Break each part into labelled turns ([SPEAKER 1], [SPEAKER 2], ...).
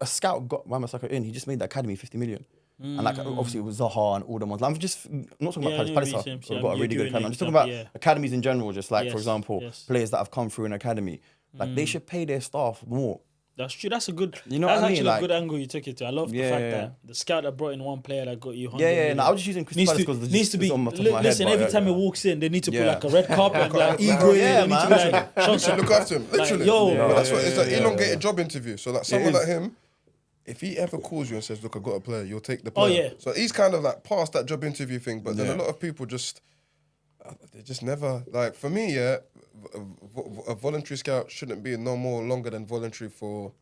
[SPEAKER 1] a scout got Wan-Bissaka in, he just made the academy 50 million. And like obviously it was Zaha and all them ones. I'm not talking about Palace. We've got a really good academy. I'm just talking about academies in general. Just like for example, players that have come through an academy, like they should pay their staff more.
[SPEAKER 2] That's true. That's a good.
[SPEAKER 1] You know
[SPEAKER 2] that's
[SPEAKER 1] what I mean?
[SPEAKER 2] actually
[SPEAKER 1] Like,
[SPEAKER 2] a good angle you took it to. I love the fact that the scout that brought in one player that got you 100 million.
[SPEAKER 1] No, I was just using Crystal Palace because
[SPEAKER 2] needs to be.
[SPEAKER 1] on my top of my
[SPEAKER 2] Listen,
[SPEAKER 1] head,
[SPEAKER 2] every time he walks in, they need to put like a red carpet and like
[SPEAKER 3] Yeah,
[SPEAKER 2] ego in. They need
[SPEAKER 3] man.
[SPEAKER 2] to be like,
[SPEAKER 3] Look after him, literally. But that's what it's an elongated job interview. So like someone like him, if he ever calls you and says, "Look, I've got a player," you'll take the player.
[SPEAKER 2] Oh yeah.
[SPEAKER 3] So he's kind of like past that job interview thing. But then a lot of people just, they just never like. For me, a voluntary scout shouldn't be no more longer than voluntary for.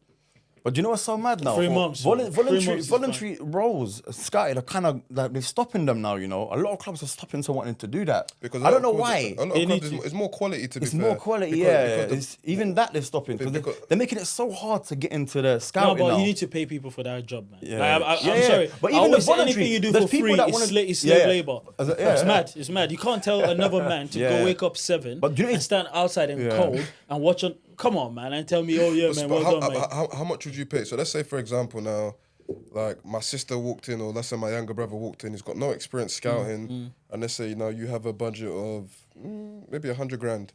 [SPEAKER 1] But do you know what's so mad now?
[SPEAKER 2] 3 months.
[SPEAKER 1] Voluntary roles, scouted are kind of like they're stopping them now. You know, a lot of clubs are stopping someone wanting to do that. Because I don't know why.
[SPEAKER 3] A lot of clubs, it's more quality to be fair.
[SPEAKER 1] It's more quality, because even that they're stopping because they're making it so hard to get into the scouting.
[SPEAKER 2] No, but
[SPEAKER 1] now.
[SPEAKER 2] you need to pay people for that job, man.
[SPEAKER 1] Yeah.
[SPEAKER 2] Like, I'm sorry,
[SPEAKER 1] but
[SPEAKER 2] I
[SPEAKER 1] even the
[SPEAKER 2] always say
[SPEAKER 1] voluntary,
[SPEAKER 2] anything you do
[SPEAKER 1] there's
[SPEAKER 2] for
[SPEAKER 1] people
[SPEAKER 2] free
[SPEAKER 1] that
[SPEAKER 2] is slave labor. It's mad. It's mad. You can't tell another man to go wake up 7 and stand outside in cold and watch on. Come on, man, and tell me, oh yeah, man, well done, mate.
[SPEAKER 3] How much would you pay? So let's say, for example, now, like my sister walked in, or let's say my younger brother walked in. He's got no experience scouting, and let's say you have a budget of maybe 100 grand.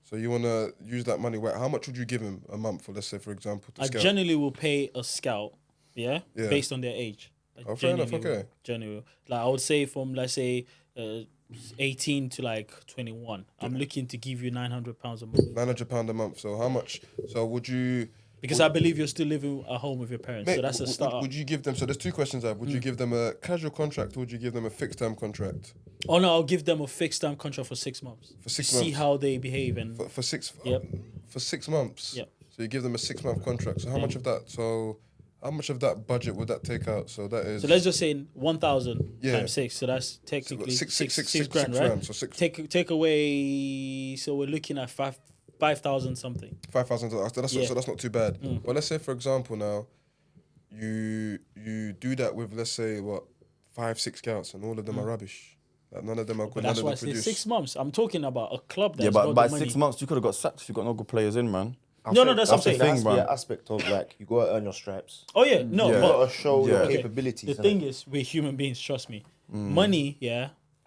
[SPEAKER 3] So you want to use that money. How much would you give him a month for? Let's say, for example, to
[SPEAKER 2] I
[SPEAKER 3] scout?
[SPEAKER 2] generally will pay a scout, based on their age.
[SPEAKER 3] Fair enough. Okay.
[SPEAKER 2] Generally, like I would say from let's say 18 to like 21, I'm looking to give you £900 a month.
[SPEAKER 3] £900 a month. So how much? So would you?
[SPEAKER 2] Because I believe you're still living at home with your parents,
[SPEAKER 3] Mate,
[SPEAKER 2] so that's a start.
[SPEAKER 3] Would you give them? So there's 2 questions I have. Would you give them a casual contract, or would you give them a fixed term contract?
[SPEAKER 2] Oh no, I'll give them a fixed term contract for 6 months.
[SPEAKER 3] For 6
[SPEAKER 2] months. See
[SPEAKER 3] months.
[SPEAKER 2] how they behave and
[SPEAKER 3] for 6.
[SPEAKER 2] Yep.
[SPEAKER 3] For 6 months.
[SPEAKER 2] Yep.
[SPEAKER 3] So you give them a 6-month contract. So how much of that? So how much of that budget would that take out? So that is.
[SPEAKER 2] So let's just say 1,000 times 6. So that's technically six grand, right?
[SPEAKER 3] So
[SPEAKER 2] take away. So we're looking at 5,000 something.
[SPEAKER 3] 5,000. So that's not too bad. But let's say, for example, now you do that with, let's say, 5-6 scouts, and all of them are rubbish. Like none of them are good.
[SPEAKER 2] But that's why I say 6 months. I'm talking about a club that's
[SPEAKER 1] but
[SPEAKER 2] got
[SPEAKER 1] by
[SPEAKER 2] the money.
[SPEAKER 1] 6 months you could have got sacked if you got no good players in, man.
[SPEAKER 2] No, that's what I'm saying.
[SPEAKER 4] There has to be an aspect of like you gotta earn your stripes.
[SPEAKER 2] Oh yeah, no,
[SPEAKER 4] You
[SPEAKER 2] but
[SPEAKER 4] gotta show your capabilities.
[SPEAKER 2] the thing is, we're human beings. Trust me. Money,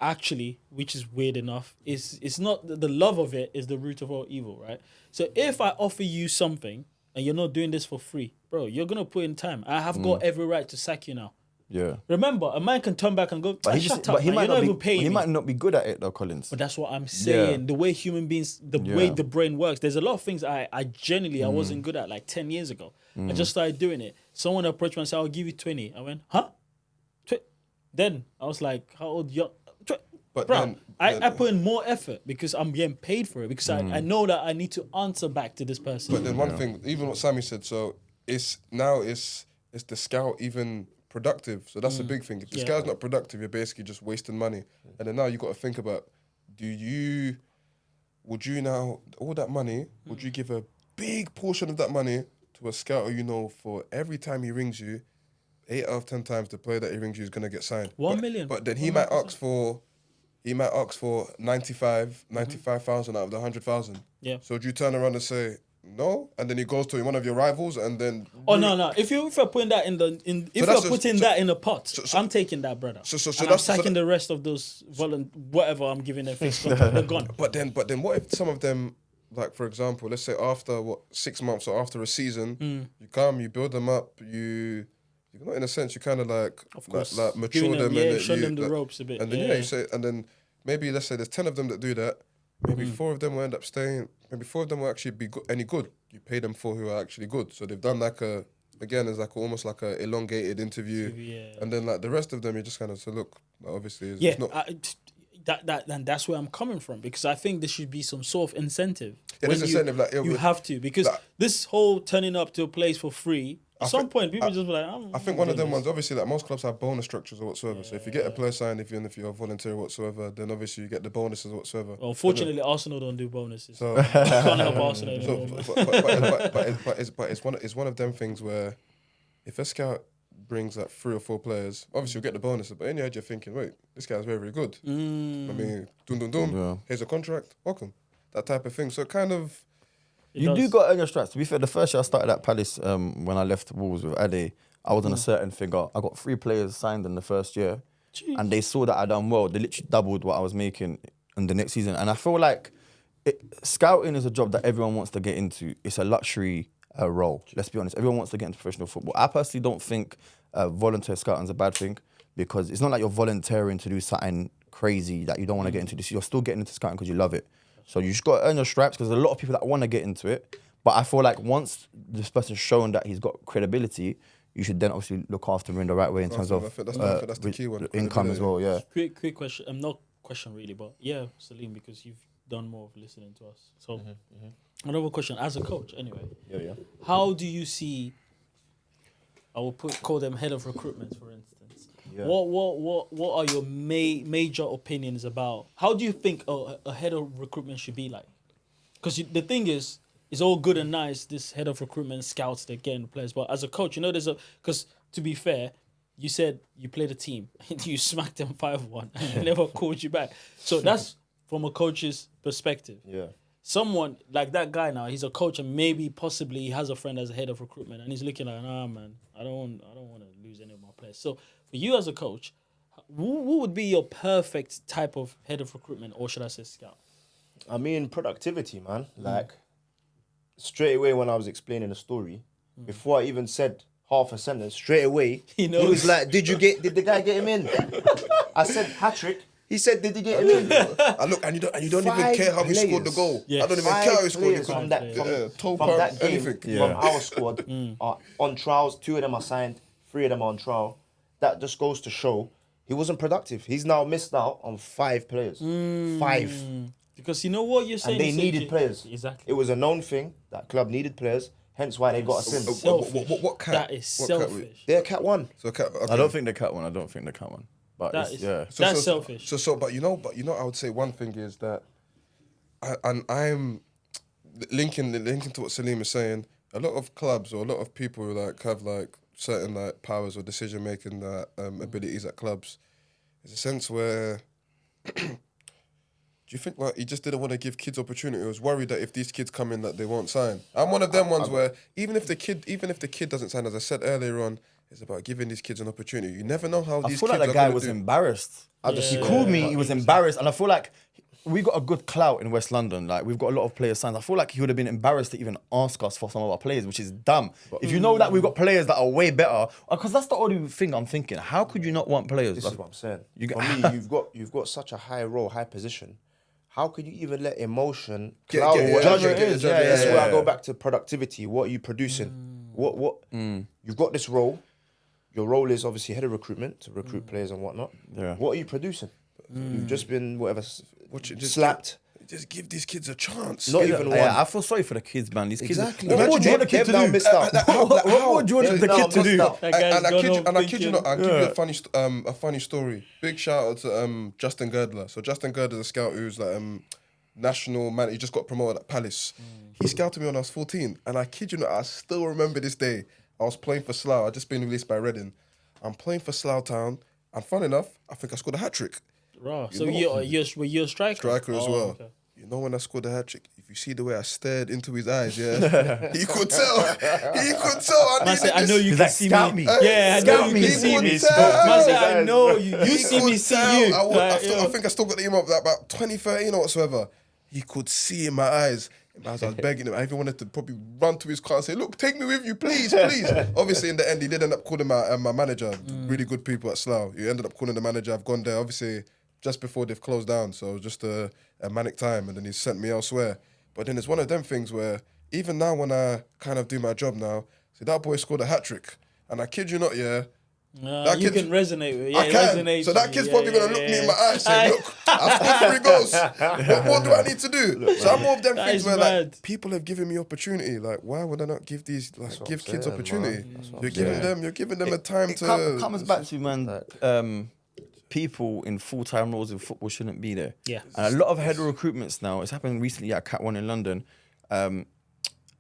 [SPEAKER 2] actually, which is weird enough, is it's not the love of it is the root of all evil, right? So if I offer you something and you're not doing this for free, bro, you're gonna put in time. I have got every right to sack you now.
[SPEAKER 1] Yeah.
[SPEAKER 2] Remember, a man can turn back and go, shut up,
[SPEAKER 1] he
[SPEAKER 2] man.
[SPEAKER 1] might
[SPEAKER 2] You're not even paying
[SPEAKER 1] He
[SPEAKER 2] me.
[SPEAKER 1] might not be good at it though, Collins.
[SPEAKER 2] But that's what I'm saying. The way human beings, the way the brain works. There's a lot of things I genuinely I wasn't good at like 10 years ago. I just started doing it. Someone approached me and said, I'll give you 20. I went, huh? Then I was like, how old you?
[SPEAKER 3] But
[SPEAKER 2] bro,
[SPEAKER 3] then,
[SPEAKER 2] I put in more effort because I'm getting paid for it because I know that I need to answer back to this person.
[SPEAKER 3] But then one thing, even what Sammy said, so it's the scout even productive? So that's a big thing. If the scout's not productive, you're basically just wasting money. And then now you got to think about, would you now, all that money, would you give a big portion of that money to a scout who for every time he rings you, 8 out of 10 times the player that he rings you is going to get signed.
[SPEAKER 2] 1 million.
[SPEAKER 3] But then he might ask for 95,000 out of the 100,000.
[SPEAKER 2] Yeah.
[SPEAKER 3] So do you turn around and say no? And then he goes to one of your rivals and then...
[SPEAKER 2] Oh, no. If you're putting that in a pot, I'm taking that, brother. I'm sacking the rest of those whatever I'm giving them fixed contract. They're gone.
[SPEAKER 3] But then what if some of them, like for example, let's say after 6 months or after a season, you build them up, you in a sense, you kind of like mature them and
[SPEAKER 2] show them the ropes a bit.
[SPEAKER 3] And then you say, and then maybe let's say there's 10 of them that do that. Maybe 4 of them will end up staying. Maybe 4 of them will actually be any good. You pay them 4 who are actually good. So they've done almost like a elongated interview. And then like the rest of them, you just kind of say, look, obviously, it's not.
[SPEAKER 2] And that's where I'm coming from because I think there should be some sort of incentive.
[SPEAKER 3] Yeah, there's incentive.
[SPEAKER 2] You have to because this whole turning up to a place for free. At some point, people just be like,
[SPEAKER 3] I think one of them ones, obviously, like most clubs have bonus structures or whatsoever. So if you get a player signed, even if you're a volunteer whatsoever, then obviously you get the bonuses or whatsoever.
[SPEAKER 2] Well, unfortunately, Arsenal don't do bonuses. So I can't help Arsenal anymore.
[SPEAKER 3] But it's one of them things where if a scout brings like 3 or 4 players, obviously you'll get the bonuses. But in your head, you're thinking, wait, this guy's very, very good. I mean, here's a contract, welcome. That type of thing. So kind of...
[SPEAKER 1] You do got to earn your stripes. To be fair, the first year I started at Palace, when I left Wolves with Ade, I was on a certain figure. I got 3 players signed in the first year. Jeez. And they saw that I done well. They literally doubled what I was making in the next season. And I feel like scouting is a job that everyone wants to get into. It's a luxury role. Let's be honest. Everyone wants to get into professional football. I personally don't think volunteer scouting is a bad thing, because it's not like you're volunteering to do something crazy that you don't want to get into. You're still getting into scouting because you love it. So you just got to earn your stripes, because there's a lot of people that want to get into it. But I feel like once this person's shown that he's got credibility, you should then obviously look after him in the right way in terms of
[SPEAKER 3] that's the key one.
[SPEAKER 1] Income as well, yeah.
[SPEAKER 2] Quick question. Not question really, but yeah, Salim, because you've done more of listening to us. So another question, as a coach anyway.
[SPEAKER 4] Yeah.
[SPEAKER 2] How do you see, I will call them head of recruitment, for instance. Yeah. What are your major opinions about, how do you think a head of recruitment should be like? Because the thing is, it's all good and nice, this head of recruitment scouts, they're getting players. But as a coach, because to be fair, you said you played a team, you smacked them 5-1 and they never called you back. So that's from a coach's perspective.
[SPEAKER 4] Yeah.
[SPEAKER 2] Someone like that guy now, he's a coach and maybe possibly he has a friend as a head of recruitment and he's looking like, nah, man, I don't want to lose any of my players. So for you as a coach, who would be your perfect type of head of recruitment, or should I say scout?
[SPEAKER 4] I mean, productivity, man. Like, straight away when I was explaining the story, before I even said half a sentence, straight away, he was like, did the guy get him in? I said, hat-trick. He said, did he get him in?
[SPEAKER 3] I look, and you don't even care how he scored the goal. Yes. I don't even care how he scored the goal.
[SPEAKER 4] From that game, from our squad, on trials, 2 of them are signed, 3 of them are on trial. That just goes to show he wasn't productive. He's now missed out on 5 players. 5.
[SPEAKER 2] Because you know what you're saying?
[SPEAKER 4] And they needed players.
[SPEAKER 2] Exactly.
[SPEAKER 4] It was a known thing that club needed players, hence why they got us in.
[SPEAKER 3] What cat?
[SPEAKER 2] That is selfish.
[SPEAKER 4] They're cat 1.
[SPEAKER 3] So cat, okay.
[SPEAKER 1] I don't think they're cat 1. But that's
[SPEAKER 2] selfish.
[SPEAKER 3] But you know, I would say one thing is that, I'm linking to what Salim is saying. A lot of clubs or a lot of people like have like certain like powers or decision making abilities at clubs. There's a sense where. Do you think like he just didn't want to give kids opportunity? He was worried that if these kids come in that they won't sign. I'm one of them ones where even if the kid doesn't sign, as I said earlier on, it's about giving these kids an opportunity. You never know how these kids are going to do. I feel like the guy
[SPEAKER 1] was embarrassed. He called me, he was embarrassed, and I feel like we got a good clout in West London. Like, we've got a lot of players signed. I feel like he would have been embarrassed to even ask us for some of our players, which is dumb. If you know that we've got players that are way better, because that's the only thing I'm thinking. How could you not want players?
[SPEAKER 4] This is what I'm saying. For me, you've got such a high role, high position. How could you even let emotion cloud whatever it is? That's where I go back to productivity. What are you producing? You've got this role. Your role is obviously head of recruitment to recruit players and whatnot. Yeah. What are you producing? You've just been slapped.
[SPEAKER 3] Just give these kids a chance.
[SPEAKER 4] Not even one.
[SPEAKER 1] I feel sorry for the kids, man. These kids.
[SPEAKER 4] Exactly.
[SPEAKER 1] What would you want the kid to do? What would you want the kid to do?
[SPEAKER 3] And I kid you not, I'll give you a funny story. Big shout out to Justin Girdler. So Justin Girdler is a scout who's like national man. He just got promoted at Palace. He scouted me when I was 14, and I kid you not, I still remember this day. I was playing for Slough. I'd just been released by Reading. I'm playing for Slough Town, and fun enough, I think I scored a hat trick.
[SPEAKER 2] Raw. So you're a striker?
[SPEAKER 3] Striker as well. Okay. You know when I scored the hat trick, if you see the way I stared into his eyes, yeah, he could tell.
[SPEAKER 2] I know you can see me. Yeah, I know you can see me. I know you see me see you.
[SPEAKER 3] I think I still got the email about 2013 or whatsoever. He could see in my eyes. As I was begging him, I even wanted to probably run to his car and say, look, take me with you, please. Obviously, in the end, he did end up calling my manager, really good people at Slough. He ended up calling the manager. I've gone there, obviously, just before they've closed down. So it was just a manic time, and then he sent me elsewhere. But then it's one of them things where, even now when I kind of do my job now, see, that boy scored a hat-trick. And I kid you not, yeah.
[SPEAKER 2] You can resonate with it.
[SPEAKER 3] I can. So that kid's probably going to look me in my eyes and say, look, I've scored 3 goals. What more do I need to do? So I'm more of them things where like people have given me opportunity. Like, why would I not give these give kids opportunity? You're giving them a time to.
[SPEAKER 1] It comes back to, man, people in full-time roles in football shouldn't be there.
[SPEAKER 2] Yeah.
[SPEAKER 1] And a lot of head of recruitments now, it's happened recently at Cat 1 in London.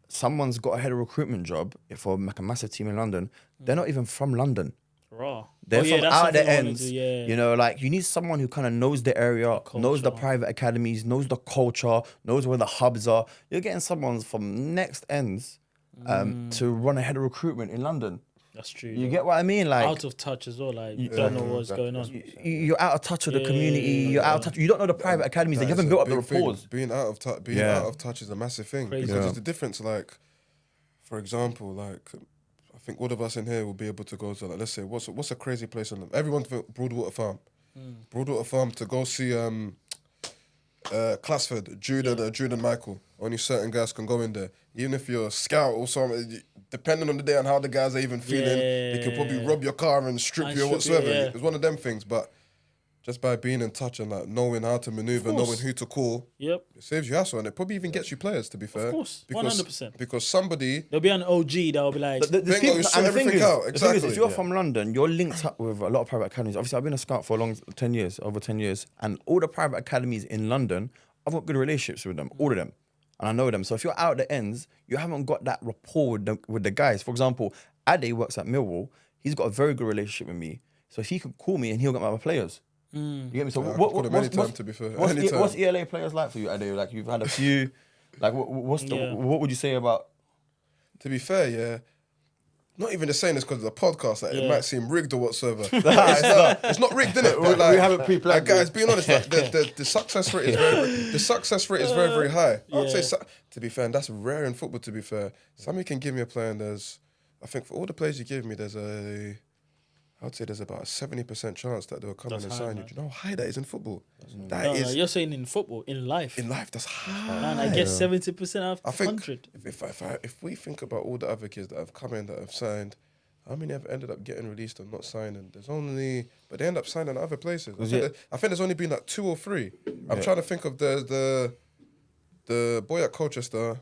[SPEAKER 1] Someone's got a head of recruitment job for like a massive team in London. They're not even from London.
[SPEAKER 2] Raw.
[SPEAKER 1] They're from
[SPEAKER 2] that's
[SPEAKER 1] out the
[SPEAKER 2] something I wanna
[SPEAKER 1] ends.
[SPEAKER 2] do, yeah.
[SPEAKER 1] You know, like you need someone who kind of knows the area, knows the private academies, knows the culture, knows where the hubs are. You're getting someone from next ends to run a head of recruitment in London.
[SPEAKER 2] That's true.
[SPEAKER 1] You get what I mean? Like
[SPEAKER 2] out of touch as well. Like you don't know what's going on.
[SPEAKER 1] you're out of touch with the community. You're out of touch. You don't know the private academies. You haven't built up the rapport.
[SPEAKER 3] Being out of touch is a massive thing.
[SPEAKER 2] Crazy.
[SPEAKER 3] Because it's the difference. Like, for example, like I think all of us in here will be able to go to, like, let's say, what's a crazy place on them? Everyone think Broadwater Farm. Broadwater Farm, to go see Classford, Jude and Michael. Only certain guys can go in there. Even if you're a scout or something, depending on the day and how the guys are even feeling, they can probably rob your car and strip you or whatsoever. It's one of them things, but just by being in touch and like knowing how to maneuver, knowing who to call, it saves you hassle, and it probably even gets you players, to be fair.
[SPEAKER 2] Of course, 100%.
[SPEAKER 3] Because somebody...
[SPEAKER 2] There'll be an OG that'll be like...
[SPEAKER 1] The thing is, if you're
[SPEAKER 3] Yeah.
[SPEAKER 1] from London, you're linked up with a lot of private academies. Obviously, I've been a scout for over 10 years, and all the private academies in London, I've got good relationships with them, all of them. And I know them. So if you're out the ends, you haven't got that rapport with the guys. For example, Ade works at Millwall. He's got a very good relationship with me. So if he can call me and he'll get my players. You get me? So what's ELA players like for you, Ade? Like you've had a few. Like what would you say about?
[SPEAKER 3] To be fair, yeah. Not even just saying this because of the podcast. Like it might seem rigged or whatsoever. It's not rigged, innit? But like,
[SPEAKER 1] we haven't pre-planned.
[SPEAKER 3] Like, guys, being honest, like, the success rate is very very high. I'd say, to be fair, and that's rare in football. To be fair, somebody can give me a player, and I think for all the players you give me, I'd say there's about a 70% chance that they'll come in and sign you. Do you know how high that is in football?
[SPEAKER 2] You're saying in football, in life.
[SPEAKER 3] In life, that's high.
[SPEAKER 2] Man, I guess 70% out of 100.
[SPEAKER 3] If we think about all the other kids that have come in that have signed, how many have ended up getting released and not signing? But they end up signing other places. I think there's only been like 2 or 3. I'm trying to think of the boy at Colchester.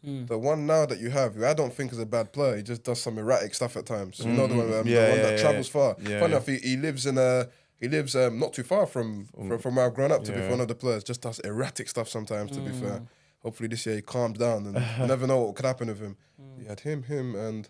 [SPEAKER 3] The one now that you have, who I don't think is a bad player, he just does some erratic stuff at times. You know the one that travels far. Funny enough, he lives not too far from where I've grown up. To be one of the players, just does erratic stuff sometimes. To be fair, hopefully this year he calms down, and you never know what could happen with him. You had him, and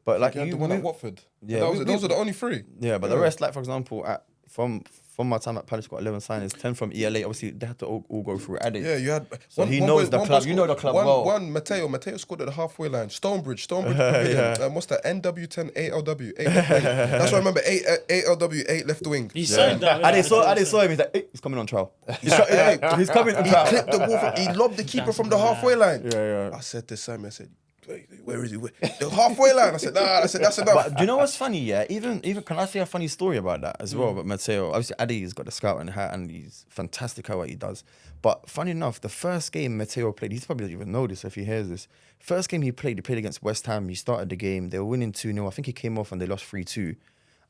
[SPEAKER 1] but like
[SPEAKER 3] you had the one at Watford.
[SPEAKER 1] Yeah,
[SPEAKER 3] those are the only 3.
[SPEAKER 1] Yeah, but the rest, like for example, from my time at Palace, got 11 signings, 10 from ELA. Obviously, they had to all go through Ade.
[SPEAKER 3] Yeah, you had.
[SPEAKER 1] So he knows the club. You know the club well.
[SPEAKER 3] One Mateo scored at the halfway line. Stonebridge. What's that? NW10 ALW. That's what I remember. 8 ALW, 8 left wing.
[SPEAKER 2] He signed that.
[SPEAKER 1] Ade saw him. He's like, hey, he's coming on trial. He's coming on trial.
[SPEAKER 3] He clipped the ball. He lobbed the keeper from the halfway line. I said to Simon, I said, where is he? The halfway line. I said, nah. I said, that's enough.
[SPEAKER 1] But do you know what's funny? Yeah, even can I say a funny story about that as well? But Mateo, obviously, Ade's got the scout and hat, and he's fantastic at what he does. But funny enough, the first game Mateo played, he probably doesn't even know this if he hears this. First game he played against West Ham. He started the game. They were winning 2-0. I think he came off and they lost 3-2.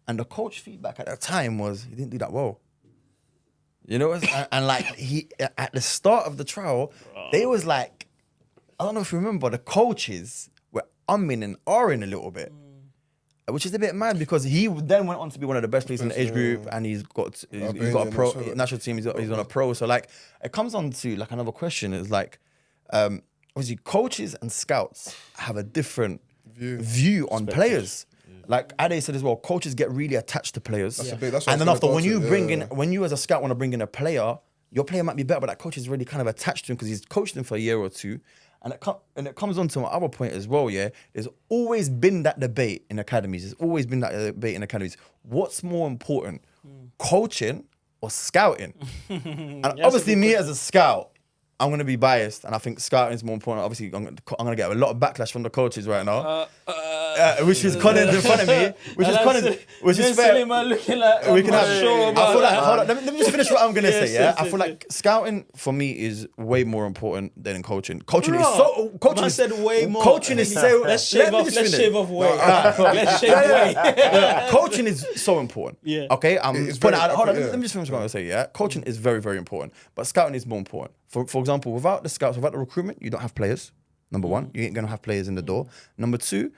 [SPEAKER 1] And the coach feedback at that time was he didn't do that well. You know, and like he at the start of the trial, they was like, I don't know if you remember, the coaches were umming and ahhing a little bit, which is a bit mad because he then went on to be one of the best players in the age group, and he's got a pro national team. He's on a pro. So like, it comes on to like another question. Is like, obviously, coaches and scouts have a different view on players. Like Ade said as well, coaches get really attached to players. And then after when you as a scout want to bring in a player, your player might be better, but that coach is really kind of attached to him because he's coached him for a year or two. And it comes on to my other point as well, yeah. There's always been that debate in academies. What's more important, coaching or scouting? And obviously me as a scout, I'm going to be biased, and I think scouting is more important. Obviously, I'm going to get a lot of backlash from the coaches right now, which is Colin's in front of me, which is fair.
[SPEAKER 2] Looking like,
[SPEAKER 1] we can have.
[SPEAKER 2] Sure
[SPEAKER 1] I feel like, hold on, let me just finish what I'm going to say. Yeah, I feel like scouting for me is way more important than coaching. Coaching is so. Coaching
[SPEAKER 2] I said way more.
[SPEAKER 1] Coaching is so.
[SPEAKER 2] Let's shave off weight. Let's shave weight.
[SPEAKER 1] Coaching is so important.
[SPEAKER 2] Yeah.
[SPEAKER 1] Okay. Hold on. Let me just finish what I'm going to say. Yeah. Coaching is very, very important, but scouting is more important. For example, without the scouts, without the recruitment, you don't have players. Number one, you ain't gonna have players in the door. Number two,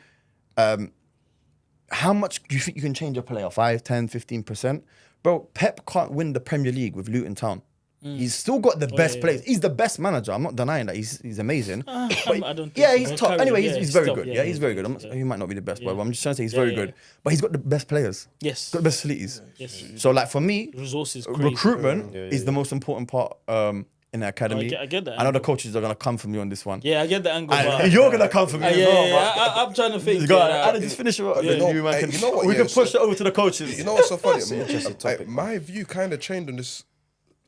[SPEAKER 1] how much do you think you can change a player? 5, 10, 15%? Bro, Pep can't win the Premier League with Luton Town. He's still got the best players. He's the best manager. I'm not denying that. He's amazing.
[SPEAKER 2] I don't think
[SPEAKER 1] he's top. Anyway, he's very good. Yeah, he's very good. He might not be the best, but I'm just trying to say he's very good. But he's got the best players.
[SPEAKER 2] Yes.
[SPEAKER 1] He's got the best facilities.
[SPEAKER 2] Yes.
[SPEAKER 1] So like for me,
[SPEAKER 2] Resources, crazy.
[SPEAKER 1] recruitment is the most important part in the academy.
[SPEAKER 2] I get that.
[SPEAKER 1] I know the coaches are gonna come for me on this one.
[SPEAKER 2] Yeah, I get the angle.
[SPEAKER 1] You're gonna come for me as well.
[SPEAKER 2] I'm trying to think.
[SPEAKER 1] Just finish it.
[SPEAKER 3] You know what?
[SPEAKER 1] We can push it over to the coaches.
[SPEAKER 3] You know what's so funny?
[SPEAKER 4] interesting topic.
[SPEAKER 3] My view kind of changed on this.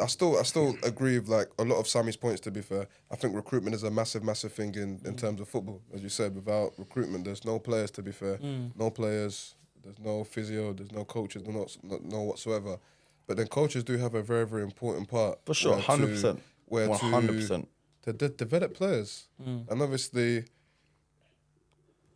[SPEAKER 3] I still agree with like a lot of Sammy's points. To be fair, I think recruitment is a massive thing in terms of football. As you said, without recruitment, there's no players. To be fair, no players. There's no physio. There's no coaches. No whatsoever. But then coaches do have a very, very important part.
[SPEAKER 1] For sure, 100%. 100%.
[SPEAKER 3] To develop players. And obviously,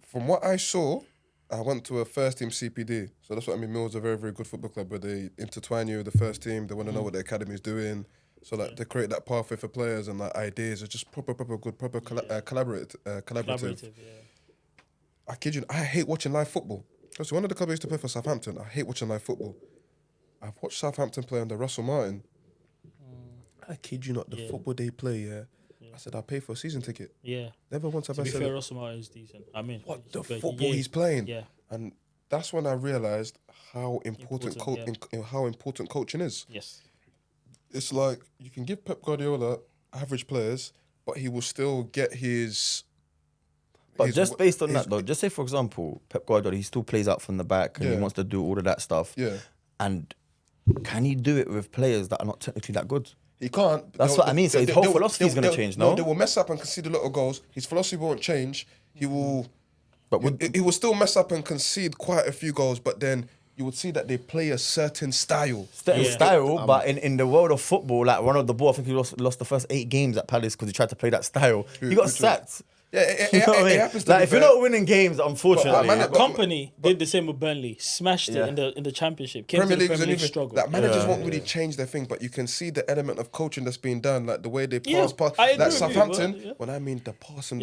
[SPEAKER 3] from what I saw, I went to a first team CPD. So that's what I mean. Millwall's a very, very good football club where they intertwine you with the first team. They want to know what the academy is doing. So like they create that pathway for players and like ideas. It's just proper good, collaborative. I kid you, I hate watching live football. Because one of the clubs I used to play for Southampton, I hate watching live football. I've watched Southampton play under Russell Martin. I kid you not, the football they play, I said, I'll pay for a season ticket.
[SPEAKER 2] Yeah.
[SPEAKER 3] Never once have I said...
[SPEAKER 2] To be fair, Russell Martin is decent. I mean...
[SPEAKER 3] What the football he's playing.
[SPEAKER 2] Yeah.
[SPEAKER 3] And that's when I realised how important coaching is.
[SPEAKER 2] Yes.
[SPEAKER 3] It's like, you can give Pep Guardiola average players, but he will still get his...
[SPEAKER 1] But just based on that though, just say for example, Pep Guardiola, he still plays out from the back and he wants to do all of that stuff.
[SPEAKER 3] Yeah.
[SPEAKER 1] And can he do it with players that are not technically that good?
[SPEAKER 3] He can't.
[SPEAKER 1] That's what I mean. So his whole philosophy is going to change, no?
[SPEAKER 3] They will mess up and concede a lot of goals. His philosophy won't change. He will... he will still mess up and concede quite a few goals, but then you would see that they play a certain style.
[SPEAKER 1] But in the world of football, like Ronaldo, I think he lost the first 8 games at Palace because he tried to play that style. He got sacked.
[SPEAKER 3] Yeah, it happens.
[SPEAKER 1] Like if you're not winning games, unfortunately,
[SPEAKER 2] Company did the same with Burnley, smashed it in the Championship. Came
[SPEAKER 3] Premier
[SPEAKER 2] to the
[SPEAKER 3] League
[SPEAKER 2] Premier League struggle.
[SPEAKER 3] That managers won't really change their thing, but you can see the element of coaching that's being done, like the way they pass. Like Southampton, when I mean the passing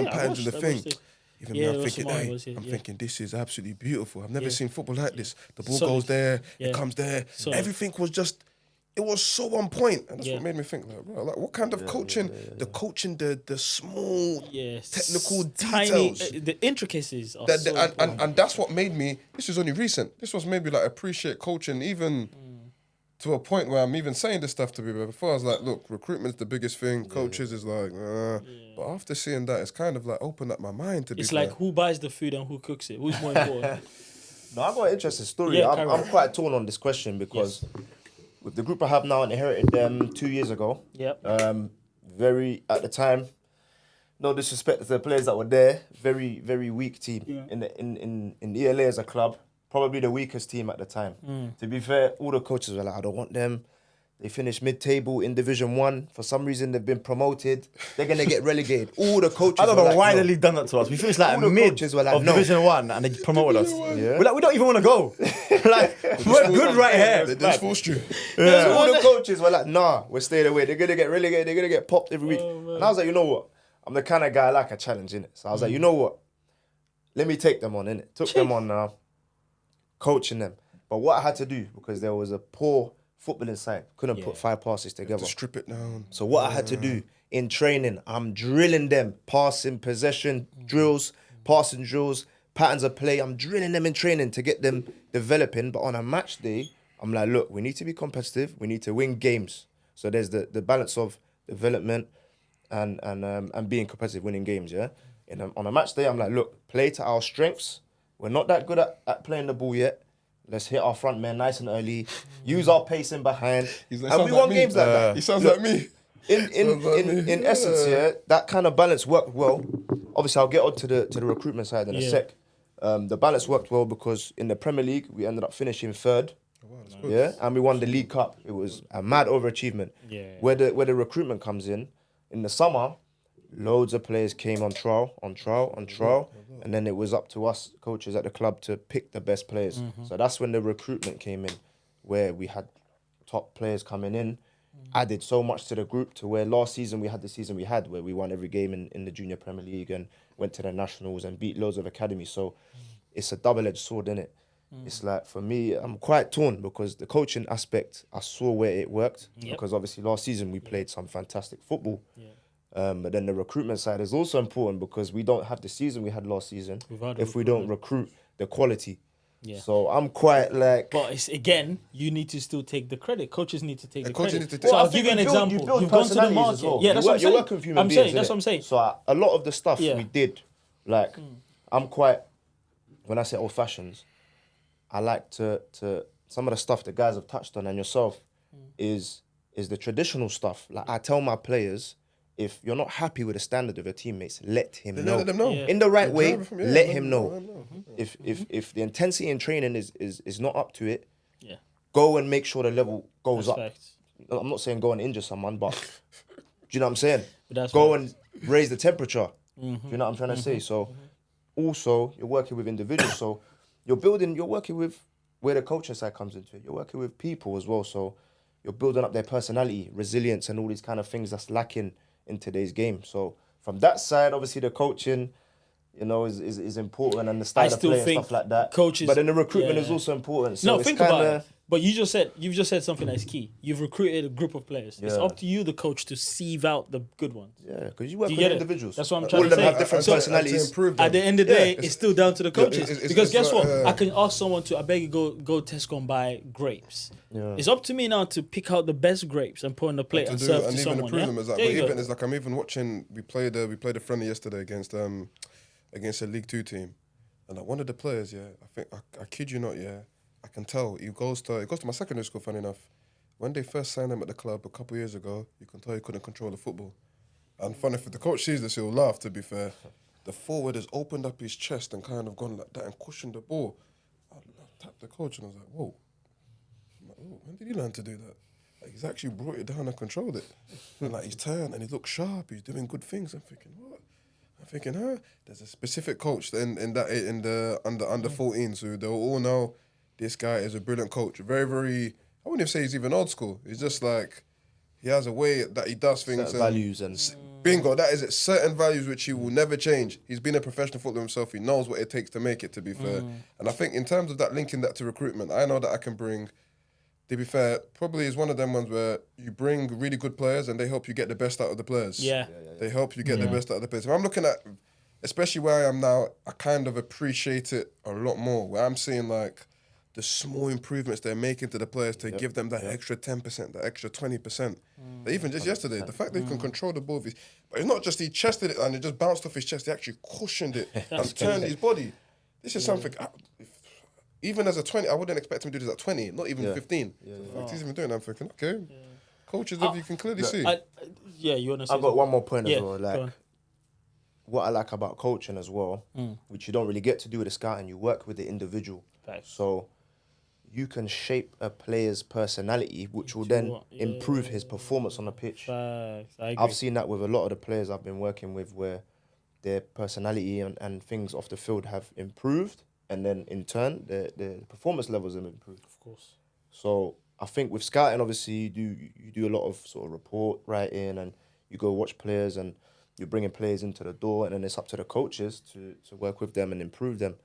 [SPEAKER 3] patterns and the thing. Even me, I'm thinking this is absolutely beautiful. I've never seen football like this. The ball goes there, it comes there. Everything was just. It was so on point, and that's what made me think, like, bro, like what kind of coaching? The coaching, the small, technical details,
[SPEAKER 2] the intricacies, are
[SPEAKER 3] and that's what made me. This is only recent. This was maybe like appreciate coaching, even to a point where I'm even saying this stuff to people. Before I was like, look, recruitment's the biggest thing. Coaches is like, but after seeing that, it's kind of like opened up my mind to.
[SPEAKER 2] It's like who buys the food and who cooks it. Who's more important?
[SPEAKER 4] No, I've got an interesting story. I'm quite torn on this question because. With the group I have now, I inherited them 2 years ago.
[SPEAKER 2] Yep.
[SPEAKER 4] Very, at the time, no disrespect to the players that were there, very, very weak team.
[SPEAKER 2] Yeah.
[SPEAKER 4] In the ELA as a club, probably the weakest team at the time. To be fair, all the coaches were like, I don't want them. They finished mid-table in Division 1. For some reason, they've been promoted. They're going to get relegated. All the coaches
[SPEAKER 1] I don't know why the league done that to us. We finched like mid of Division 1 and they promoted us.
[SPEAKER 4] Yeah.
[SPEAKER 1] We're like, we don't even want to go. Like, we're good right here.
[SPEAKER 3] They just forced you.
[SPEAKER 4] So all the coaches were like, nah, we're staying away. They're going to get relegated. They're going to get popped every week. And I was like, you know what? I'm the kind of guy I like a challenge, innit? So I was like, you know what? Let me take them on, innit? Took them on now, coaching them. But what I had to do, because there was a poor footballing side, couldn't put 5 passes together.
[SPEAKER 3] To strip it down.
[SPEAKER 4] So what I had to do in training, I'm drilling them, passing, possession drills, passing drills, patterns of play. I'm drilling them in training to get them developing. But on a match day, I'm like, look, we need to be competitive. We need to win games. So there's the balance of development and being competitive, winning games, yeah? On a match day, I'm like, look, play to our strengths. We're not that good at playing the ball yet. Let's hit our front men nice and early. Use our pace in behind. And we won games like that.
[SPEAKER 3] He sounds like me.
[SPEAKER 4] In essence, yeah, that kind of balance worked well. Obviously, I'll get on to the recruitment side in a sec. The balance worked well because in the Premier League, we ended up finishing 3rd. Yeah, and we won the League Cup. It was a mad overachievement.
[SPEAKER 2] Yeah.
[SPEAKER 4] Where the recruitment comes in the summer, loads of players came on trial, and then it was up to us coaches at the club to pick the best players. So that's when the recruitment came in, where we had top players coming in, added so much to the group to where last season we had the season we had where we won every game in the Junior Premier League and went to the Nationals and beat loads of academies. So it's a double-edged sword, innit? It's like, for me, I'm quite torn because the coaching aspect, I saw where it worked. Because obviously last season we played some fantastic football. But then the recruitment side is also important because we don't have the season we had last season if we don't recruit the quality. So I'm quite like...
[SPEAKER 2] But it's, again, you need to still take the credit. Coaches need to take the
[SPEAKER 3] coaches
[SPEAKER 2] credit.
[SPEAKER 3] need to take-
[SPEAKER 2] So
[SPEAKER 3] Well,
[SPEAKER 2] I'll give you an example. You've gone to the market.
[SPEAKER 4] as well.
[SPEAKER 2] Yeah, that's what I'm saying.
[SPEAKER 4] You're working with human beings,
[SPEAKER 2] That's what I'm saying.
[SPEAKER 4] So a lot of the stuff we did, like, I'm quite... When I say old fashions, I like to some of the stuff the guys have touched on and yourself is the traditional stuff. Like, I tell my players, if you're not happy with the standard of your teammates, let him know.
[SPEAKER 3] Let them know.
[SPEAKER 2] Yeah.
[SPEAKER 4] In the right way, let him know.
[SPEAKER 3] Let them know.
[SPEAKER 4] If the intensity in training is not up to it,
[SPEAKER 2] Yeah.
[SPEAKER 4] go and make sure the level goes
[SPEAKER 2] That's
[SPEAKER 4] up.
[SPEAKER 2] facts.
[SPEAKER 4] I'm not saying go and injure someone, but do you know what I'm saying?
[SPEAKER 2] But that's
[SPEAKER 4] Go
[SPEAKER 2] facts.
[SPEAKER 4] and raise the temperature. Do you know what I'm trying to say? So also, you're working with individuals. So you're working with where the coaching side comes into it. You're working with people as well. So you're building up their personality, resilience, and all these kind of things that's lacking in today's game. So from that side, obviously the coaching, you know, is important, and the style of play and stuff like that.
[SPEAKER 2] Coaches,
[SPEAKER 4] but then the recruitment is also important. So
[SPEAKER 2] No,
[SPEAKER 4] it's
[SPEAKER 2] think
[SPEAKER 4] kinda,
[SPEAKER 2] about it. But you've just said something that's key. You've recruited a group of players. It's up to you, the coach, to sieve out the good ones.
[SPEAKER 4] Yeah, because you work
[SPEAKER 2] Do you
[SPEAKER 4] with
[SPEAKER 2] get it?
[SPEAKER 4] individuals.
[SPEAKER 2] That's what I'm
[SPEAKER 4] All
[SPEAKER 2] trying
[SPEAKER 4] of
[SPEAKER 2] to
[SPEAKER 4] them
[SPEAKER 2] say.
[SPEAKER 4] have different
[SPEAKER 2] So,
[SPEAKER 4] personalities.
[SPEAKER 2] At the end of the day, it's still down to the coaches.
[SPEAKER 3] it's
[SPEAKER 2] Because guess
[SPEAKER 3] like,
[SPEAKER 2] what? I can ask someone to, I beg you, go Tesco and buy grapes.
[SPEAKER 4] Yeah.
[SPEAKER 2] It's up to me now to pick out the best grapes and put on the plate and serve to
[SPEAKER 3] and even
[SPEAKER 2] someone.
[SPEAKER 3] approve
[SPEAKER 2] Yeah?
[SPEAKER 3] them as that.
[SPEAKER 2] There
[SPEAKER 3] But
[SPEAKER 2] you
[SPEAKER 3] even
[SPEAKER 2] go.
[SPEAKER 3] it's like I'm even watching. We played a friendly yesterday against a League Two team, and like one of the players, I think I kid you not, I can tell he goes to my secondary school. Funny enough, when they first signed him at the club a couple of years ago, you can tell he couldn't control the football. And funny, if the coach sees this, he'll laugh. To be fair, the forward has opened up his chest and kind of gone like that and cushioned the ball. I tapped the coach and I was like, whoa. I'm like, oh, when did he learn to do that? Like, he's actually brought it down and controlled it. And like, he's turned and he looks sharp. He's doing good things. I'm thinking, what? I'm thinking, there's a specific coach in the under 14s who they'll all know this guy is a brilliant coach. Very, very. I wouldn't even say he's even old school. He's just like he has a way that he does things.
[SPEAKER 4] Certain values and
[SPEAKER 3] bingo. That is it. Certain values which he will never change. He's been a professional footballer himself. He knows what it takes to make it. To be fair, and I think in terms of that, linking that to recruitment, I know that I can bring. To be fair, probably is one of them ones where you bring really good players and they help you get the best out of the players.
[SPEAKER 2] Yeah.
[SPEAKER 3] They help you get the best out of the players. If I'm looking at, especially where I am now, I kind of appreciate it a lot more. Where I'm seeing like the small improvements they're making to the players to give them that extra 10%, that extra 20%. Even just yesterday, the fact they can control the ball, but it's not just he chested it and it just bounced off his chest. He actually cushioned it and turned his body. This is something. Even as a 20, I wouldn't expect him to do this at 20, not even 15. The fact he's even doing it, I'm thinking, okay, coaches, you can clearly see.
[SPEAKER 2] You want to say
[SPEAKER 4] I've got one more point as well.
[SPEAKER 2] go
[SPEAKER 4] Like,
[SPEAKER 2] on.
[SPEAKER 4] what I like about coaching as well, which you don't really get to do with the scouting, you work with the individual.
[SPEAKER 2] Facts.
[SPEAKER 4] So you can shape a player's personality, which will then improve his performance on the pitch.
[SPEAKER 2] Facts. I agree.
[SPEAKER 4] I've seen that with a lot of the players I've been working with where their personality and things off the field have improved. And then in turn, the performance levels have improved.
[SPEAKER 2] Of course.
[SPEAKER 4] So I think with scouting, obviously you do a lot of sort of report writing and you go watch players and you're bringing players into the door, and then it's up to the coaches to work with them and improve them.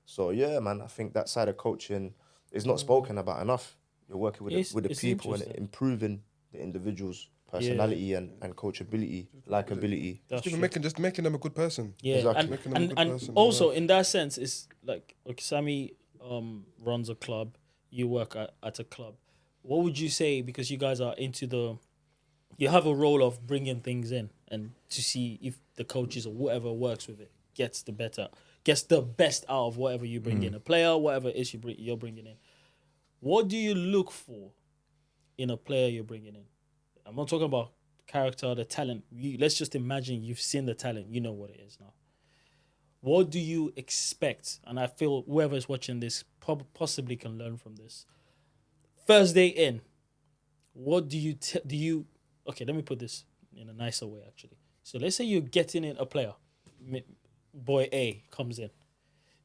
[SPEAKER 4] So yeah, man, I think that side of coaching is not spoken about enough. You're working with the people and improving the individual's personality and coachability, likability.
[SPEAKER 3] Just making them a good person.
[SPEAKER 2] Yeah,
[SPEAKER 4] Exactly.
[SPEAKER 3] Making them a good
[SPEAKER 2] and
[SPEAKER 3] person,
[SPEAKER 2] also in that sense, it's like Sammy runs a club, you work at a club. What would you say, because you guys are you have a role of bringing things in and to see if the coaches or whatever works with it gets the best out of whatever you bring in, a player, whatever it is you're bringing in. What do you look for in a player you're bringing in? I'm not talking about character, the talent. Let's just imagine you've seen the talent. You know what it is now. What do you expect? And I feel whoever is watching this possibly can learn from this. First day in, what do you... Okay, let me put this in a nicer way, actually. So let's say you're getting in a player. Boy A comes in.